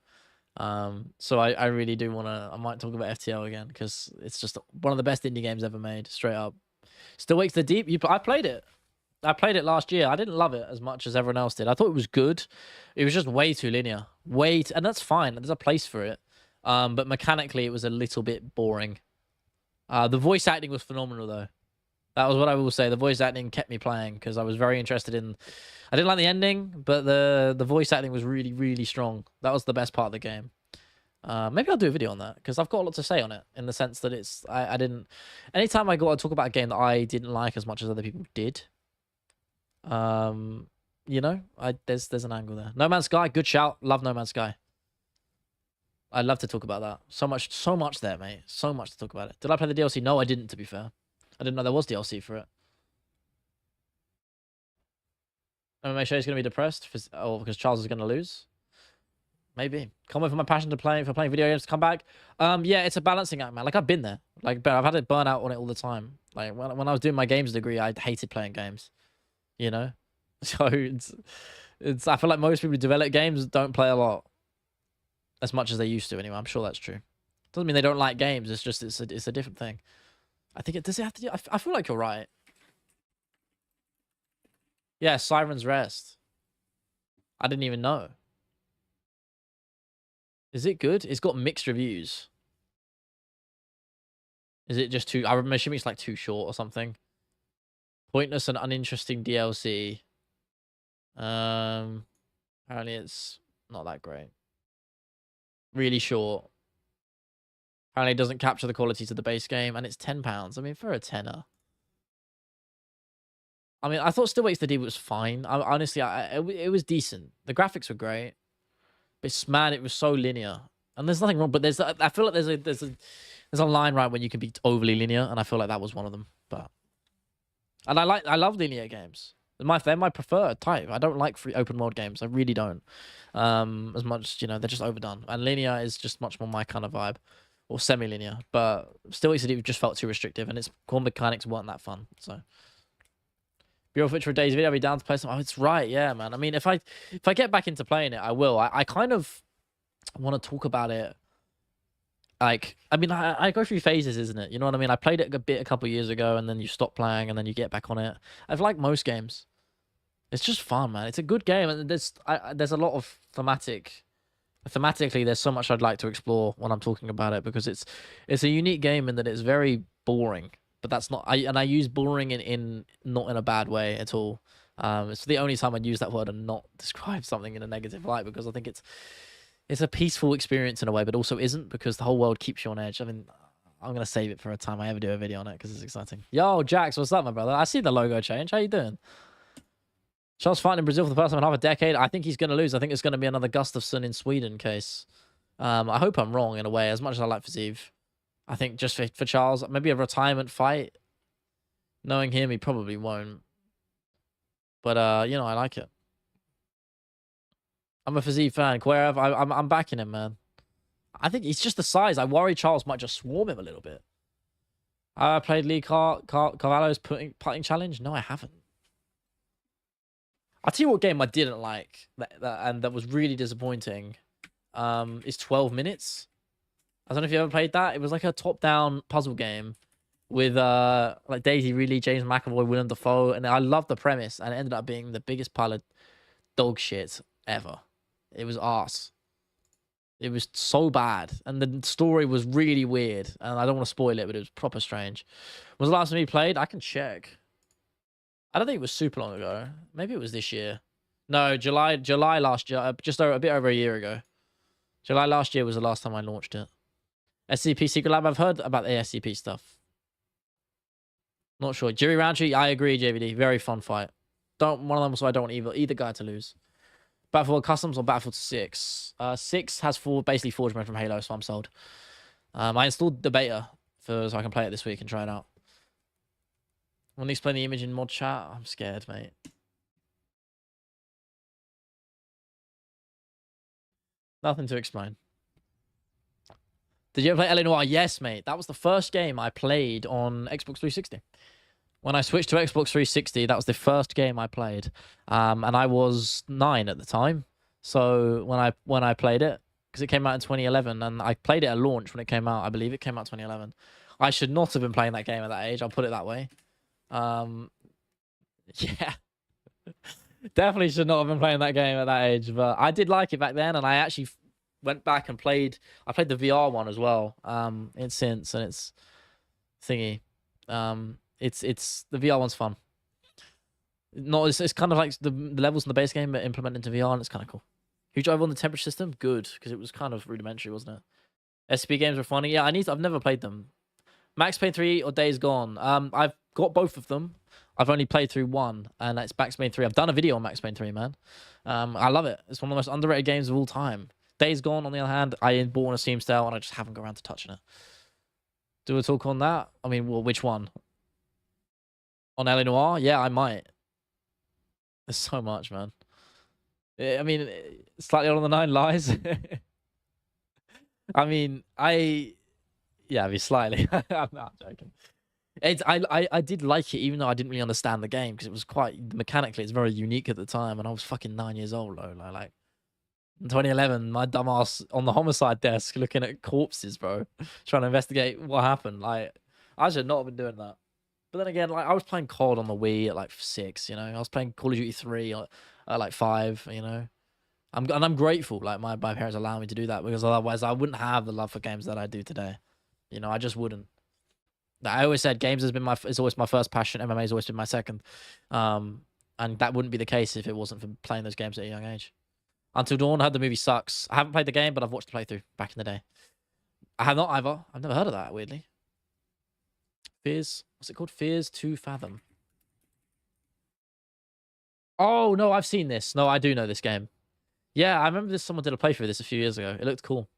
So I really do want to. I might talk about FTL again because it's just one of the best indie games ever made. Straight up. Still Wakes the Deep. I played it. I played it last year. I didn't love it as much as everyone else did. I thought it was good. It was just way too linear. And that's fine. There's a place for it. But mechanically, it was a little bit boring. The voice acting was phenomenal, though. That was what I will say. The voice acting kept me playing because I was very interested in. I didn't like the ending, but the voice acting was really, really strong. That was the best part of the game. Maybe I'll do a video on that because I've got a lot to say on it in the sense that I didn't. Anytime I go to talk about a game that I didn't like as much as other people did, you know, there's an angle there. No Man's Sky, good shout. Love No Man's Sky. I'd love to talk about that. So much there, mate. So much to talk about it. Did I play the DLC? No, I didn't, to be fair. I didn't know there was DLC for it. MMA show is going to be depressed because Charles is going to lose. Maybe. Can't wait for my passion for playing video games to come back. Yeah, it's a balancing act, man. Like I've been there. Like, I've had a burnout on it all the time. Like when I was doing my games degree, I hated playing games. You know, so it's. I feel like most people who develop games don't play a lot, as much as they used to. Anyway, I'm sure that's true. Doesn't mean they don't like games. It's just it's a different thing. I think does it have to do? I feel like you're right. Yeah, Siren's Rest. I didn't even know. Is it good? It's got mixed reviews. Is it just too? I'm assuming it's like too short or something. Pointless and uninteresting DLC. Apparently it's not that great. Really short. Apparently it doesn't capture the quality to the base game, and it's £10. I mean, for a tenner. I mean, I thought Still Wakes the Deep was fine. Honestly, it was decent. The graphics were great. But it's mad. It was so linear, and there's nothing wrong. But I feel like there's a line right when you can be overly linear, and I feel like that was one of them. But and I love linear games. They're my preferred type. I don't like free open world games. I really don't. As much, you know, they're just overdone. And linear is just much more my kind of vibe, or semi-linear. But Still Wakes the Deep just felt too restrictive, and its core mechanics weren't that fun. So. Real footage for a day's video, I'll be down to play some. Oh, it's right, yeah, man. I mean, if I get back into playing it, I will. I kind of want to talk about it. Like, I mean, I go through phases, isn't it? You know what I mean? I played it a couple years ago, and then you stop playing, and then you get back on it. I've liked most games. It's just fun, man. It's a good game, and there's a lot of thematically, there's so much I'd like to explore when I'm talking about it because it's a unique game in that it's very boring. But that's not. I use boring in not in a bad way at all. It's the only time I'd use that word and not describe something in a negative light because I think It's a peaceful experience in a way, but also isn't, because the whole world keeps you on edge. I mean, I'm gonna save it for a time I ever do a video on it because it's exciting. Yo, Jax, what's up, my brother? I see the logo change. How you doing? Charles fighting in Brazil for the first time in half a decade. I think he's gonna lose. I think it's gonna be another Gustafsson in Sweden case. I hope I'm wrong in a way. As much as I like Fiziev, I think just for Charles, maybe a retirement fight. Knowing him, he probably won't. But you know, I like it. I'm a Fiziev fan. Querev, I'm backing him, man. I think it's just the size. I worry Charles might just swarm him a little bit. I played Lee Carvalho's putting challenge. No, I haven't. I'll tell you what game I didn't like, and that was really disappointing. Is 12 minutes. I don't know if you ever played that. It was like a top-down puzzle game with like Daisy Ridley, James McAvoy, Willem Dafoe, and I loved the premise, and it ended up being the biggest pile of dog shit ever. It was arse. It was so bad, and the story was really weird, and I don't want to spoil it, but it was proper strange. Was the last time you played? I can check. I don't think it was super long ago. Maybe it was this year. No, July last year, just a bit over a year ago. July last year was the last time I launched it. SCP Secret Lab, I've heard about the SCP stuff. Not sure. Jerry Roundtree, I agree, JVD. Very fun fight. One of them, so I don't want either guy to lose. Battlefield Customs or Battlefield 6? 6 has basically Forge mode from Halo, so I'm sold. I installed the beta so I can play it this week and try it out. When they explain the image in mod chat, I'm scared, mate. Nothing to explain. Did you ever play LA Noire? Yes, mate. That was the first game I played on Xbox 360. When I switched to Xbox 360, that was the first game I played. And I was 9 at the time. So when I played it, because it came out in 2011, and I played it at launch when it came out. I believe it came out 2011. I should not have been playing that game at that age. I'll put it that way. Yeah. Definitely should not have been playing that game at that age. But I did like it back then, and I actually went back and played. I played the VR one as well. It's thingy. It's the VR one's fun. No, it's kind of like the levels in the base game, but implemented into VR, and it's kind of cool. Who drove on the temperature system? Good, because it was kind of rudimentary, wasn't it? SCP games were funny. Yeah, I've never played them. Max Payne 3 or Days Gone. I've got both of them. I've only played through one, and that's Max Payne 3. I've done a video on Max Payne 3, man. I love it. It's one of the most underrated games of all time. Days Gone, on the other hand, I bought on a Steam sale, and I just haven't got around to touching it. Do a talk on that? I mean, well, which one? On LA Noire? Yeah, I might. There's so much, man. I mean, slightly on the 9 lies. I mean, yeah, I mean, slightly. I'm not joking. I did like it, even though I didn't really understand the game, because it was quite mechanically, it's very unique at the time, and I was fucking 9 years old, though. Like in 2011, my dumbass on the homicide desk looking at corpses, bro, trying to investigate what happened. Like, I should not have been doing that. But then again, like, I was playing COD on the Wii at like 6, you know. I was playing Call of Duty 3 at like 5, you know. I'm grateful, like my parents allow me to do that, because otherwise I wouldn't have the love for games that I do today. You know, I just wouldn't. I always said games is always my first passion. MMA has always been my second. And that wouldn't be the case if it wasn't for playing those games at a young age. Until Dawn, I heard the movie sucks. I haven't played the game, but I've watched the playthrough back in the day. I have not either. I've never heard of that, weirdly. Fears. What's it called? Fears to Fathom. Oh, no, I've seen this. No, I do know this game. Yeah, I remember someone did a playthrough of this a few years ago. It looked cool.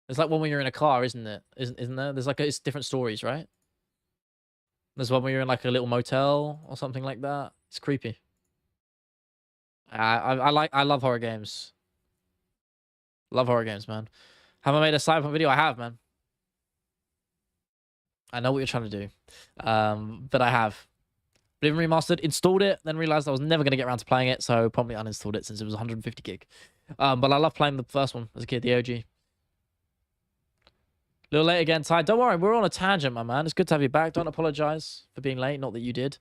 It's like one when you're in a car, isn't it? Isn't there? There's like it's different stories, right? There's one where you're in like a little motel or something like that. It's creepy. I love horror games. Love horror games, man. Have I made a Cyberpunk video? I have, man. I know what you're trying to do. But I have. Oblivion Remastered, installed it, then realized I was never going to get around to playing it, so promptly uninstalled it since it was 150 gig. But I love playing the first one as a kid, the OG. A little late again, Ty. Don't worry, we're on a tangent, my man. It's good to have you back. Don't apologize for being late. Not that you did.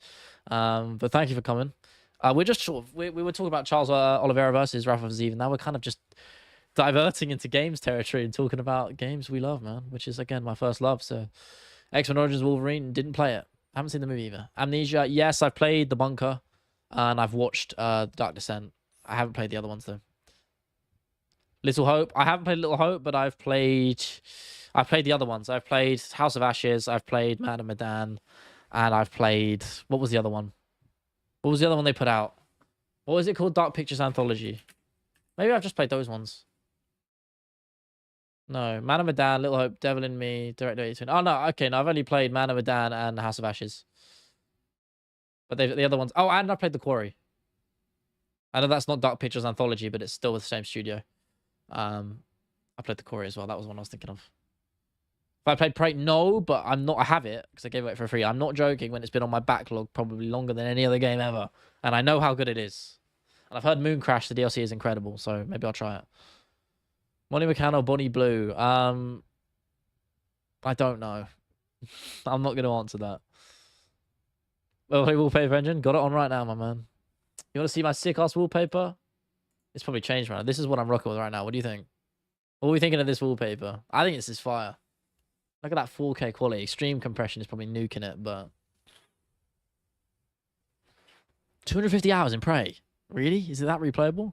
But thank you for coming. We're just sort of, we were talking about Charles Oliveira versus Rafa Fiziev, and now we're kind of just diverting into games territory and talking about games we love, man, which is, again, my first love. So, X-Men Origins Wolverine, didn't play it. I haven't seen the movie either. Amnesia, yes, I've played The Bunker, and I've watched Dark Descent. I haven't played the other ones, though. Little Hope. I haven't played Little Hope, but I've played the other ones. I've played House of Ashes. I've played Man of Medan, and I've played what was the other one? What was the other one they put out? What was it called? Dark Pictures Anthology. Maybe I've just played those ones. No, Man of Medan, Little Hope, Devil in Me, Direct 82. Oh no, okay, no, I've only played Man of Medan and House of Ashes. But the other ones. Oh, and I played The Quarry. I know that's not Dark Pictures Anthology, but it's still with the same studio. I played The Quarry as well. That was one I was thinking of. If I played Prey, no, but I'm not. I have it because I gave it away for free. I'm not joking when it's been on my backlog probably longer than any other game ever, and I know how good it is. And I've heard Moon Crash, the DLC, is incredible, so maybe I'll try it. Molly McCann or Bonnie Blue? I don't know. I'm not going to answer that. Well, wallpaper engine, got it on right now, my man. You want to see my sick ass wallpaper? It's probably changed right now. This is what I'm rocking with right now. What do you think? What are we thinking of this wallpaper? I think this is fire. Look at that 4K quality. Extreme compression is probably nuking it, but 250 hours in Prey. Really? Is it that replayable?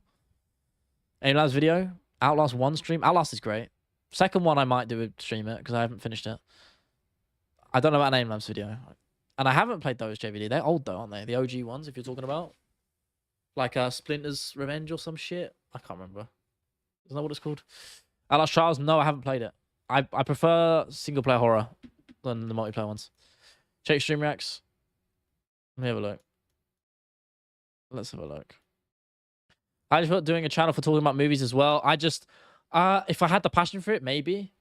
Any last video? Outlast 1 stream? Outlast is great. Second one I might do a stream it because I haven't finished it. I don't know about an Labs video. And I haven't played those, JVD. They're old though, aren't they? The OG ones, if you're talking about. Like Splinter's Revenge or some shit. I can't remember. Isn't that what it's called? Outlast Trials? No, I haven't played it. I prefer single-player horror than the multiplayer ones. Check stream reacts. Let me have a look. Let's have a look. I just thought doing a channel for talking about movies as well. I just, if I had the passion for it, maybe.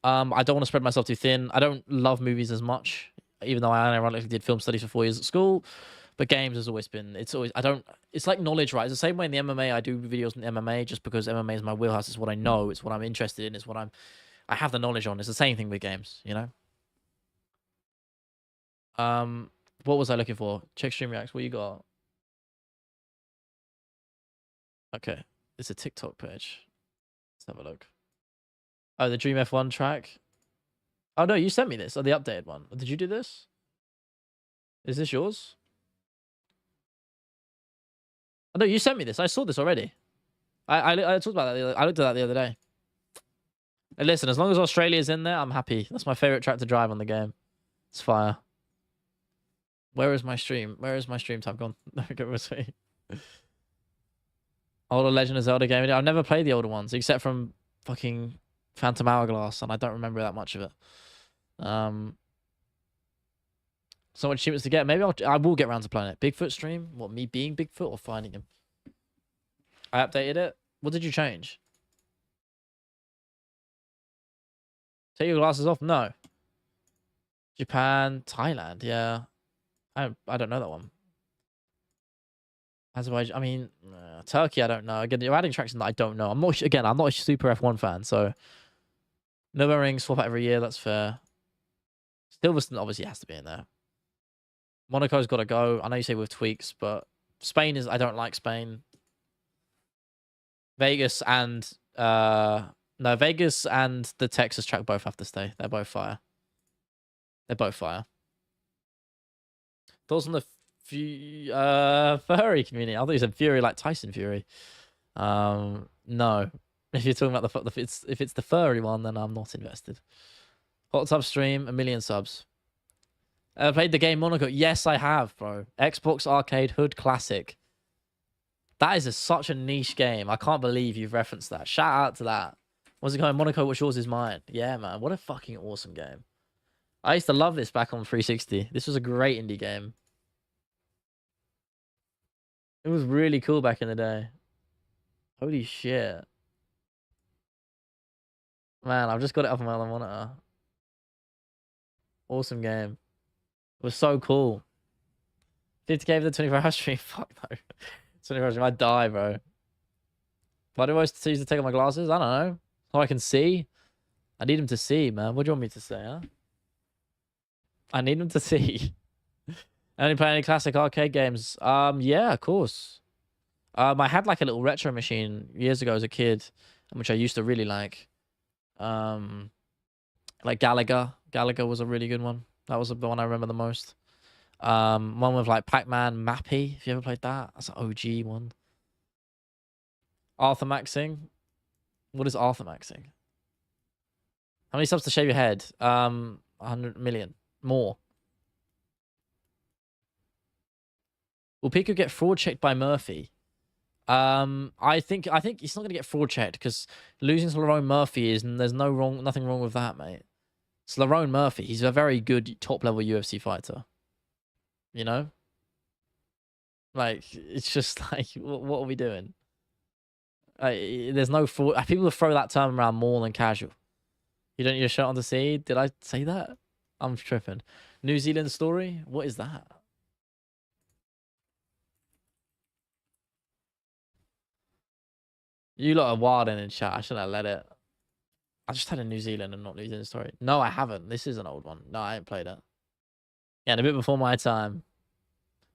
I don't want to spread myself too thin. I don't love movies as much, even though I ironically did film studies for 4 years at school. But games has always been, it's like knowledge, right? It's the same way in the MMA. I do videos in MMA just because MMA is my wheelhouse. It's what I know. It's what I'm interested in. It's what I have the knowledge on. It's the same thing with games, you know? What was I looking for? Check stream reacts. What you got? Okay. It's a TikTok page. Let's have a look. Oh, the Dream F1 track. Oh, no, you sent me this. Oh, the updated one. Did you do this? Is this yours? Oh, no, you sent me this. I saw this already. I talked about that. I looked at that the other day. And listen, as long as Australia's in there, I'm happy. That's my favorite track to drive on the game. It's fire. Where is my stream? Where is my stream tab gone? There we go. We'll see. Older Legend of Zelda game. I've never played the older ones except from fucking Phantom Hourglass, and I don't remember that much of it. So much achievements to get. Maybe I will get around to playing it. Bigfoot stream? What, me being Bigfoot or finding him? I updated it. What did you change? Take your glasses off? No. Japan, Thailand. Yeah. I don't know that one. Azerbaijan. I mean, Turkey. I don't know. Again, you're adding tracks that I don't know. I'm not a super F1 fan, so Nürburgring swap out every year. That's fair. Silverstone obviously has to be in there. Monaco's got to go. I know you say with tweaks, but Spain is. I don't like Spain. Vegas and Vegas and the Texas track both have to stay. They're both fire. They're both fire. Thoughts on the furry community? I thought you said Fury like Tyson Fury. No. If you're talking about if it's the furry one, then I'm not invested. Hot Tub stream, 1 million subs. Played the game Monaco. Yes, I have, bro. Xbox Arcade Hood Classic. That is such a niche game. I can't believe you've referenced that. Shout out to that. What's it called? Monaco, what's yours is mine. Yeah, man. What a fucking awesome game. I used to love this back on 360. This was a great indie game. It was really cool back in the day. Holy shit. Man, I've just got it up on my other monitor. Awesome game. It was so cool. 50k for the 24-hour stream. Fuck no. 24-hour stream. I'd die, bro. Why do I always choose to take off my glasses? I don't know. So I can see. I need him to see, man. What do you want me to say, huh? I need him to see. Only play any classic arcade games? Yeah, of course. I had like a little retro machine years ago as a kid, which I used to really like. Like Galaga. Galaga was a really good one. That was the one I remember the most. One with like Pac-Man, Mappy. If you ever played that, that's an OG one. Arthur Maxing. What is Arthur maxing? How many subs to shave your head? 100 million. More. Will Pico get fraud checked by Murphy? I think he's not gonna get fraud checked because losing to Lerone Murphy is there's nothing wrong with that, mate. It's Lerone Murphy. He's a very good top level UFC fighter. You know, like it's just like what are we doing? There's no fraud. People throw that term around more than casual. You don't need a shirt on to see. Did I say that? I'm tripping. New Zealand story. What is that? You lot are wild in chat. I shouldn't have let it. I just had a New Zealand and not New Zealand story. No, I haven't. This is an old one. No, I ain't played it. Yeah, and a bit before my time.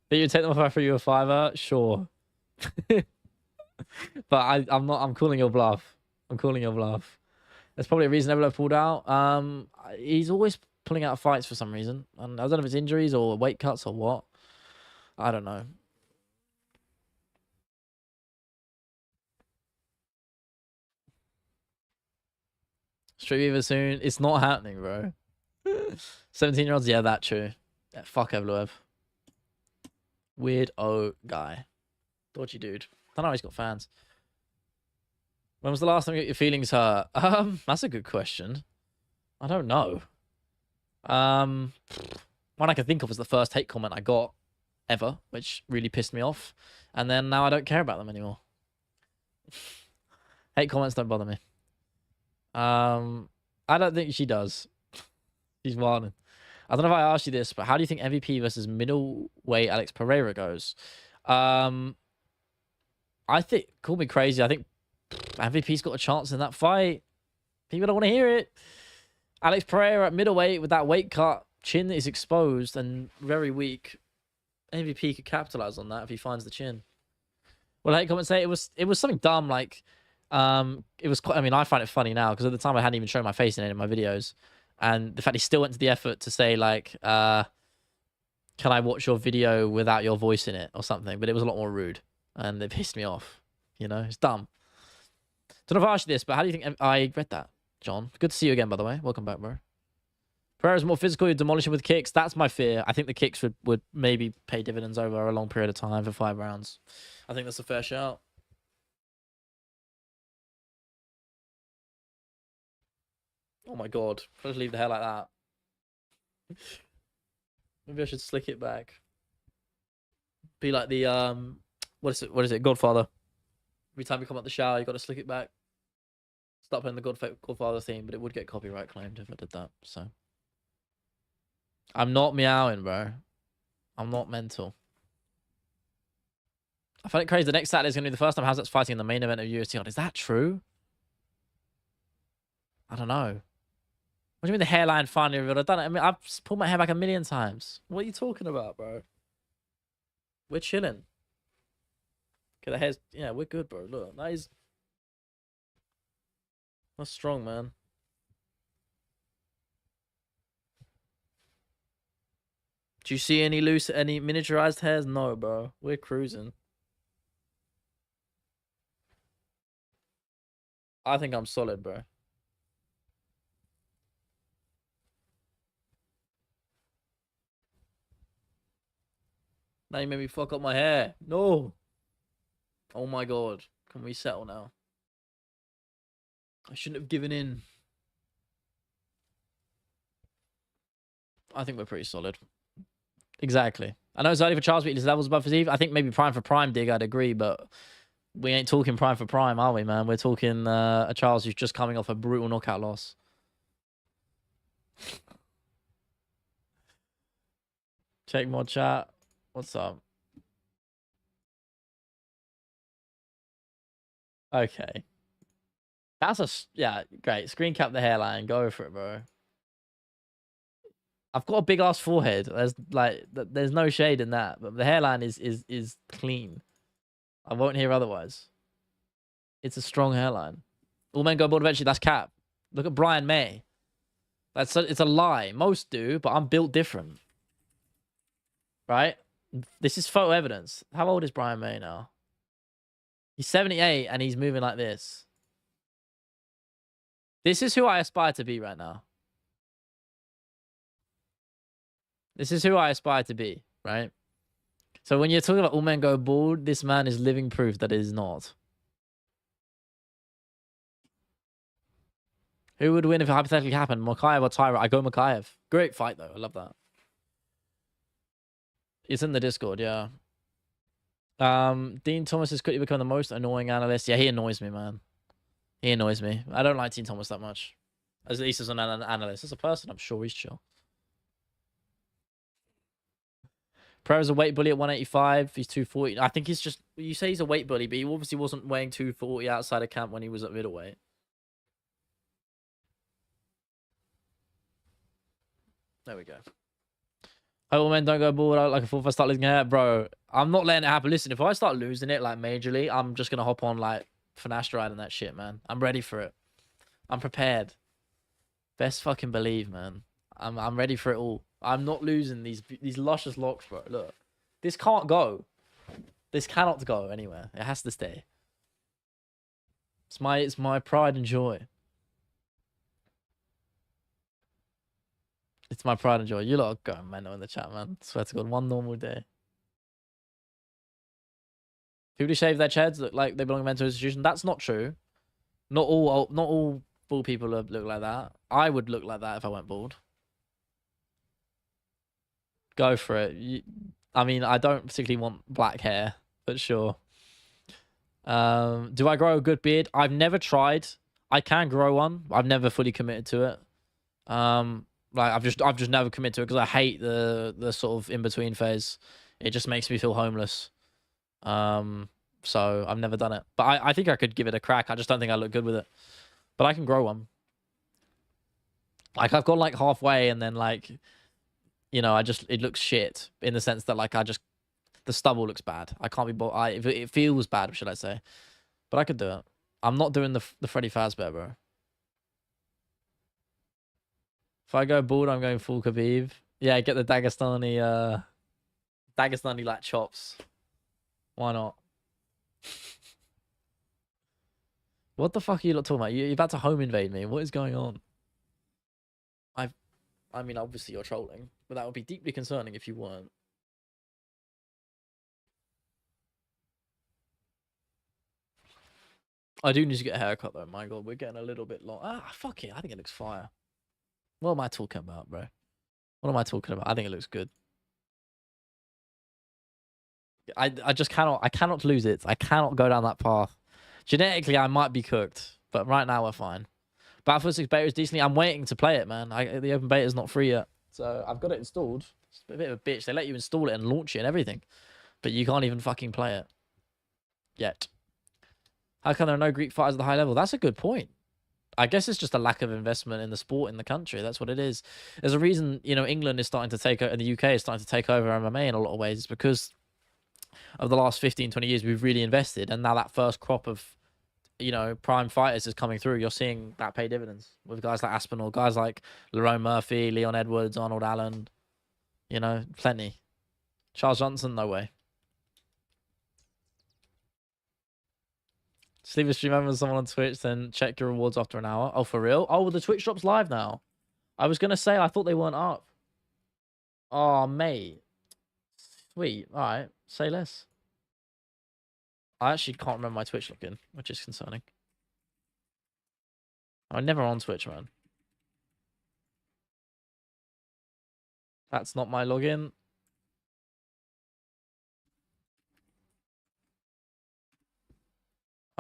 But you take them off for you a fiver? Sure. But I'm not. I'm calling your bluff. I'm calling your bluff. There's probably a reason Evelo pulled out. He's always pulling out fights for some reason. And I don't know if it's injuries or weight cuts or what. I don't know. Street Weaver soon. It's not happening, bro. 17-year-olds, yeah, that true. Yeah, fuck Evloev. Weirdo guy. Dodgy dude. I don't know he's got fans. When was the last time you got your feelings hurt? That's a good question. I don't know. One I can think of is the first hate comment I got ever, which really pissed me off. And then now I don't care about them anymore. Hate comments don't bother me. I don't think she does. She's wilding. I don't know if I asked you this, but how do you think MVP versus middleweight Alex Pereira goes? I think, call me crazy, I think MVP's got a chance in that fight. People don't want to hear it. Alex Pereira at middleweight with that weight cut, chin is exposed and very weak. MVP could capitalize on that if he finds the chin. Well, I comment say it was something dumb like it was quite, I mean, I find it funny now because at the time I hadn't even shown my face in any of my videos, and the fact he still went to the effort to say like can I watch your video without your voice in it or something, but it was a lot more rude and it pissed me off. You know, it's dumb. Don't know if I asked you this, but how do you think I read that, John? Good to see you again, by the way. Welcome back, bro. Pereira's more physical, you demolish him with kicks. That's my fear. I think the kicks would maybe pay dividends over a long period of time for 5 rounds. I think that's a fair shout. Oh my god. Let's leave the hair like that. Maybe I should slick it back. Be like the what is it? Godfather. Every time you come out the shower, you got to slick it back. Stop playing the Godfather theme, but it would get copyright claimed if I did that. So I'm not meowing, bro. I'm not mental. I find it crazy. The next Saturday is going to be the first time Hazard's fighting in the main event of UFC. Is that true? I don't know. What do you mean the hairline finally revealed? I've done it. I mean, I've pulled my hair back a million times. What are you talking about, bro? We're chilling. Okay, the hair's... Yeah, we're good, bro. Look, that is... That's strong, man. Do you see any miniaturized hairs? No, bro. We're cruising. I think I'm solid, bro. Now you made me fuck up my hair. No. Oh my god. Can we settle now? I shouldn't have given in. I think we're pretty solid. Exactly. I know it's early for Charles, but his levels above Fiziev. I think maybe prime for prime, Dig, I'd agree, but we ain't talking prime for prime, are we, man? We're talking a Charles who's just coming off a brutal knockout loss. Check more chat. What's up? Okay. That's a... Yeah, great. Screen cap the hairline. Go for it, bro. I've got a big ass forehead. There's no shade in that, but the hairline is clean. I won't hear otherwise. It's a strong hairline. All men go bald eventually. That's cap. Look at Brian May. It's a lie. Most do, but I'm built different. Right? This is photo evidence. How old is Brian May now? He's 78 and he's moving like this. This is who I aspire to be right now. This is who I aspire to be, right? So when you're talking about all men go bald, this man is living proof that it is not. Who would win if it hypothetically happened? Makayev or Tyra? I go Makayev. Great fight, though. I love that. It's in the Discord, yeah. Dean Thomas has quickly become the most annoying analyst. Yeah, he annoys me, man. He annoys me. I don't like Dean Thomas that much. At least as an analyst. As a person, I'm sure he's chill. Pereira's a weight bully at 185. He's 240. I think he's just... You say he's a weight bully, but he obviously wasn't weighing 240 outside of camp when he was at middleweight. There we go. Oh, men don't go bald. Like if I start losing hair, bro, I'm not letting it happen. Listen, if I start losing it like majorly, I'm just gonna hop on like finasteride and that shit, man. I'm ready for it. I'm prepared. Best fucking believe, man. I'm ready for it all. I'm not losing these luscious locks, bro. Look, this can't go. This cannot go anywhere. It has to stay. It's my pride and joy. It's my pride and joy. You lot are going mental in the chat, man. I swear to God, one normal day. People who shave their heads look like they belong in a mental institution. That's not true. Not all bald people look like that. I would look like that if I went bald. Go for it. I mean, I don't particularly want black hair, but sure. Do I grow a good beard? I've never tried. I can grow one. I've never fully committed to it. Like I've just never committed to it because I hate the sort of in between phase. It just makes me feel homeless. So I've never done it, but I think I could give it a crack. I just don't think I look good with it, but I can grow one. Like I've gone like halfway and then like, you know, it looks shit in the sense that like the stubble looks bad. I can't be bothered. It feels bad, should I say? But I could do it. I'm not doing the Freddy Fazbear, bro. If I go bald, I'm going full Khabib. Yeah, get the Dagestani like chops. Why not? What the fuck are you lot talking about? You're about to home invade me. What is going on? I mean, obviously you're trolling, but that would be deeply concerning if you weren't. I do need to get a haircut though. My God, we're getting a little bit long. Ah, fuck it. I think it looks fire. What am I talking about, bro? What am I talking about? I think it looks good. I just cannot. I cannot lose it. I cannot go down that path. Genetically, I might be cooked, but right now we're fine. Battlefield 6 beta is decently. I'm waiting to play it, man. The open beta is not free yet, so I've got it installed. It's a bit of a bitch. They let you install it and launch it and everything, but you can't even fucking play it yet. How come there are no Greek fighters at the high level? That's a good point. I guess it's just a lack of investment in the sport in the country. That's what it is. There's a reason, you know, England is starting to take over, and the UK is starting to take over MMA in a lot of ways. It's because of the last 15, 20 years, we've really invested. And now that first crop of, you know, prime fighters is coming through. You're seeing that pay dividends with guys like Aspinall, guys like Lerone Murphy, Leon Edwards, Arnold Allen. You know, plenty. Charles Johnson, no way. Just leave a stream over with someone on Twitch, then check your rewards after an hour. Oh, for real? Oh, the Twitch shop's live now. I was going to say, I thought they weren't up. Oh, mate. Sweet. All right. Say less. I actually can't remember my Twitch login, which is concerning. I'm never on Twitch, man. That's not my login.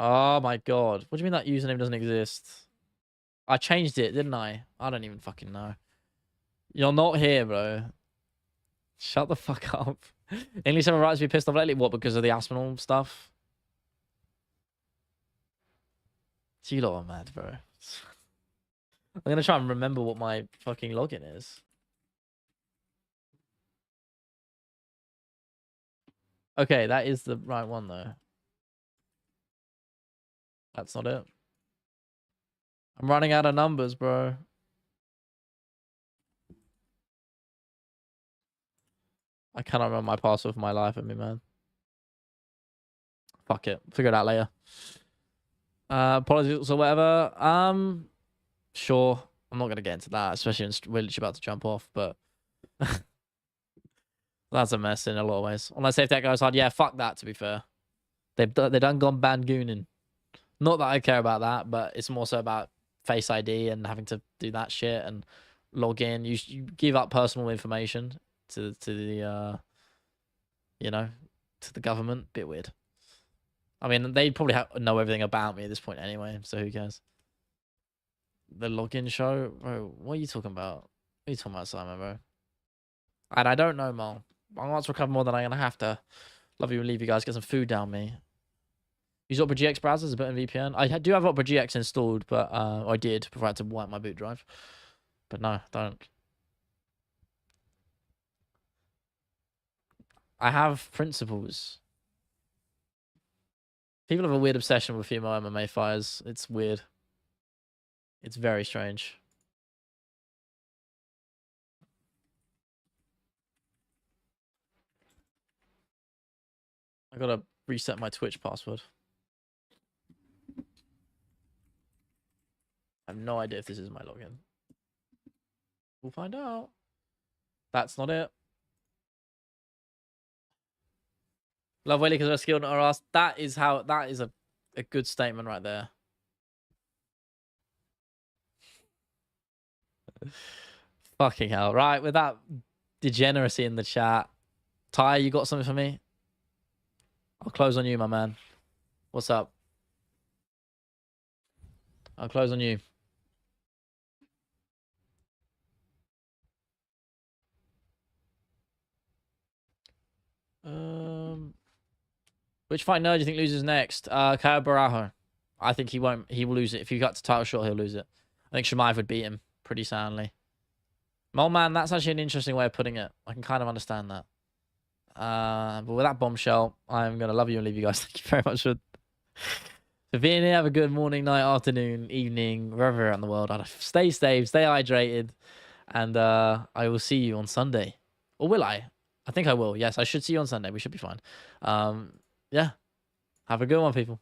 Oh my God. What do you mean that username doesn't exist? I changed it, didn't I? I don't even fucking know. You're not here, bro. Shut the fuck up. English have a right to be pissed off lately. What, because of the Aspinall stuff? You lot are mad, bro. I'm gonna try and remember what my fucking login is. Okay, that is the right one, though. That's not it. I'm running out of numbers, bro. I cannot remember my password for my life at me, man. Fuck it. Figure it out later. Apologies or whatever. Sure, I'm not gonna get into that, especially when we're literally about to jump off. But that's a mess in a lot of ways. Unless if that goes hard, yeah, fuck that. To be fair, they done gone bangooning. Not that I care about that, but it's more so about Face ID and having to do that shit and log in. You give up personal information to the you know, to the government. Bit weird. I mean, they probably know everything about me at this point anyway, so who cares? The login show, bro. What are you talking about? What are you talking about, Simon, bro? And I don't know, Mo. I'm going to recover more than I'm gonna have to. Love you and leave you guys. Get some food down me. Use Opera GX browsers, a bit of VPN. I do have Opera GX installed, but I did before I had to wipe my boot drive. But no, don't. I have principles. People have a weird obsession with female MMA fighters. It's weird. It's very strange. I gotta reset my Twitch password. I have no idea if this is my login. We'll find out. That's not it. Love Whaley because we're skilled in our ass. That is a good statement right there. Fucking hell. Right, with that degeneracy in the chat. Ty, you got something for me? I'll close on you, my man. What's up? I'll close on you. Which fight nerd do you think loses next? Kyle Barajo. I think he won't. He will lose it. If he got to title shot, he'll lose it. I think Shemaev would beat him pretty soundly. Mole man, that's actually an interesting way of putting it. I can kind of understand that. But with that bombshell, I'm gonna love you and leave you guys. Thank you very much for being here. Have a good morning, night, afternoon, evening, wherever you're in the world. Stay safe, stay hydrated, and I will see you on Sunday. Or will I? I think I will. Yes, I should see you on Sunday. We should be fine. Yeah. Have a good one, people.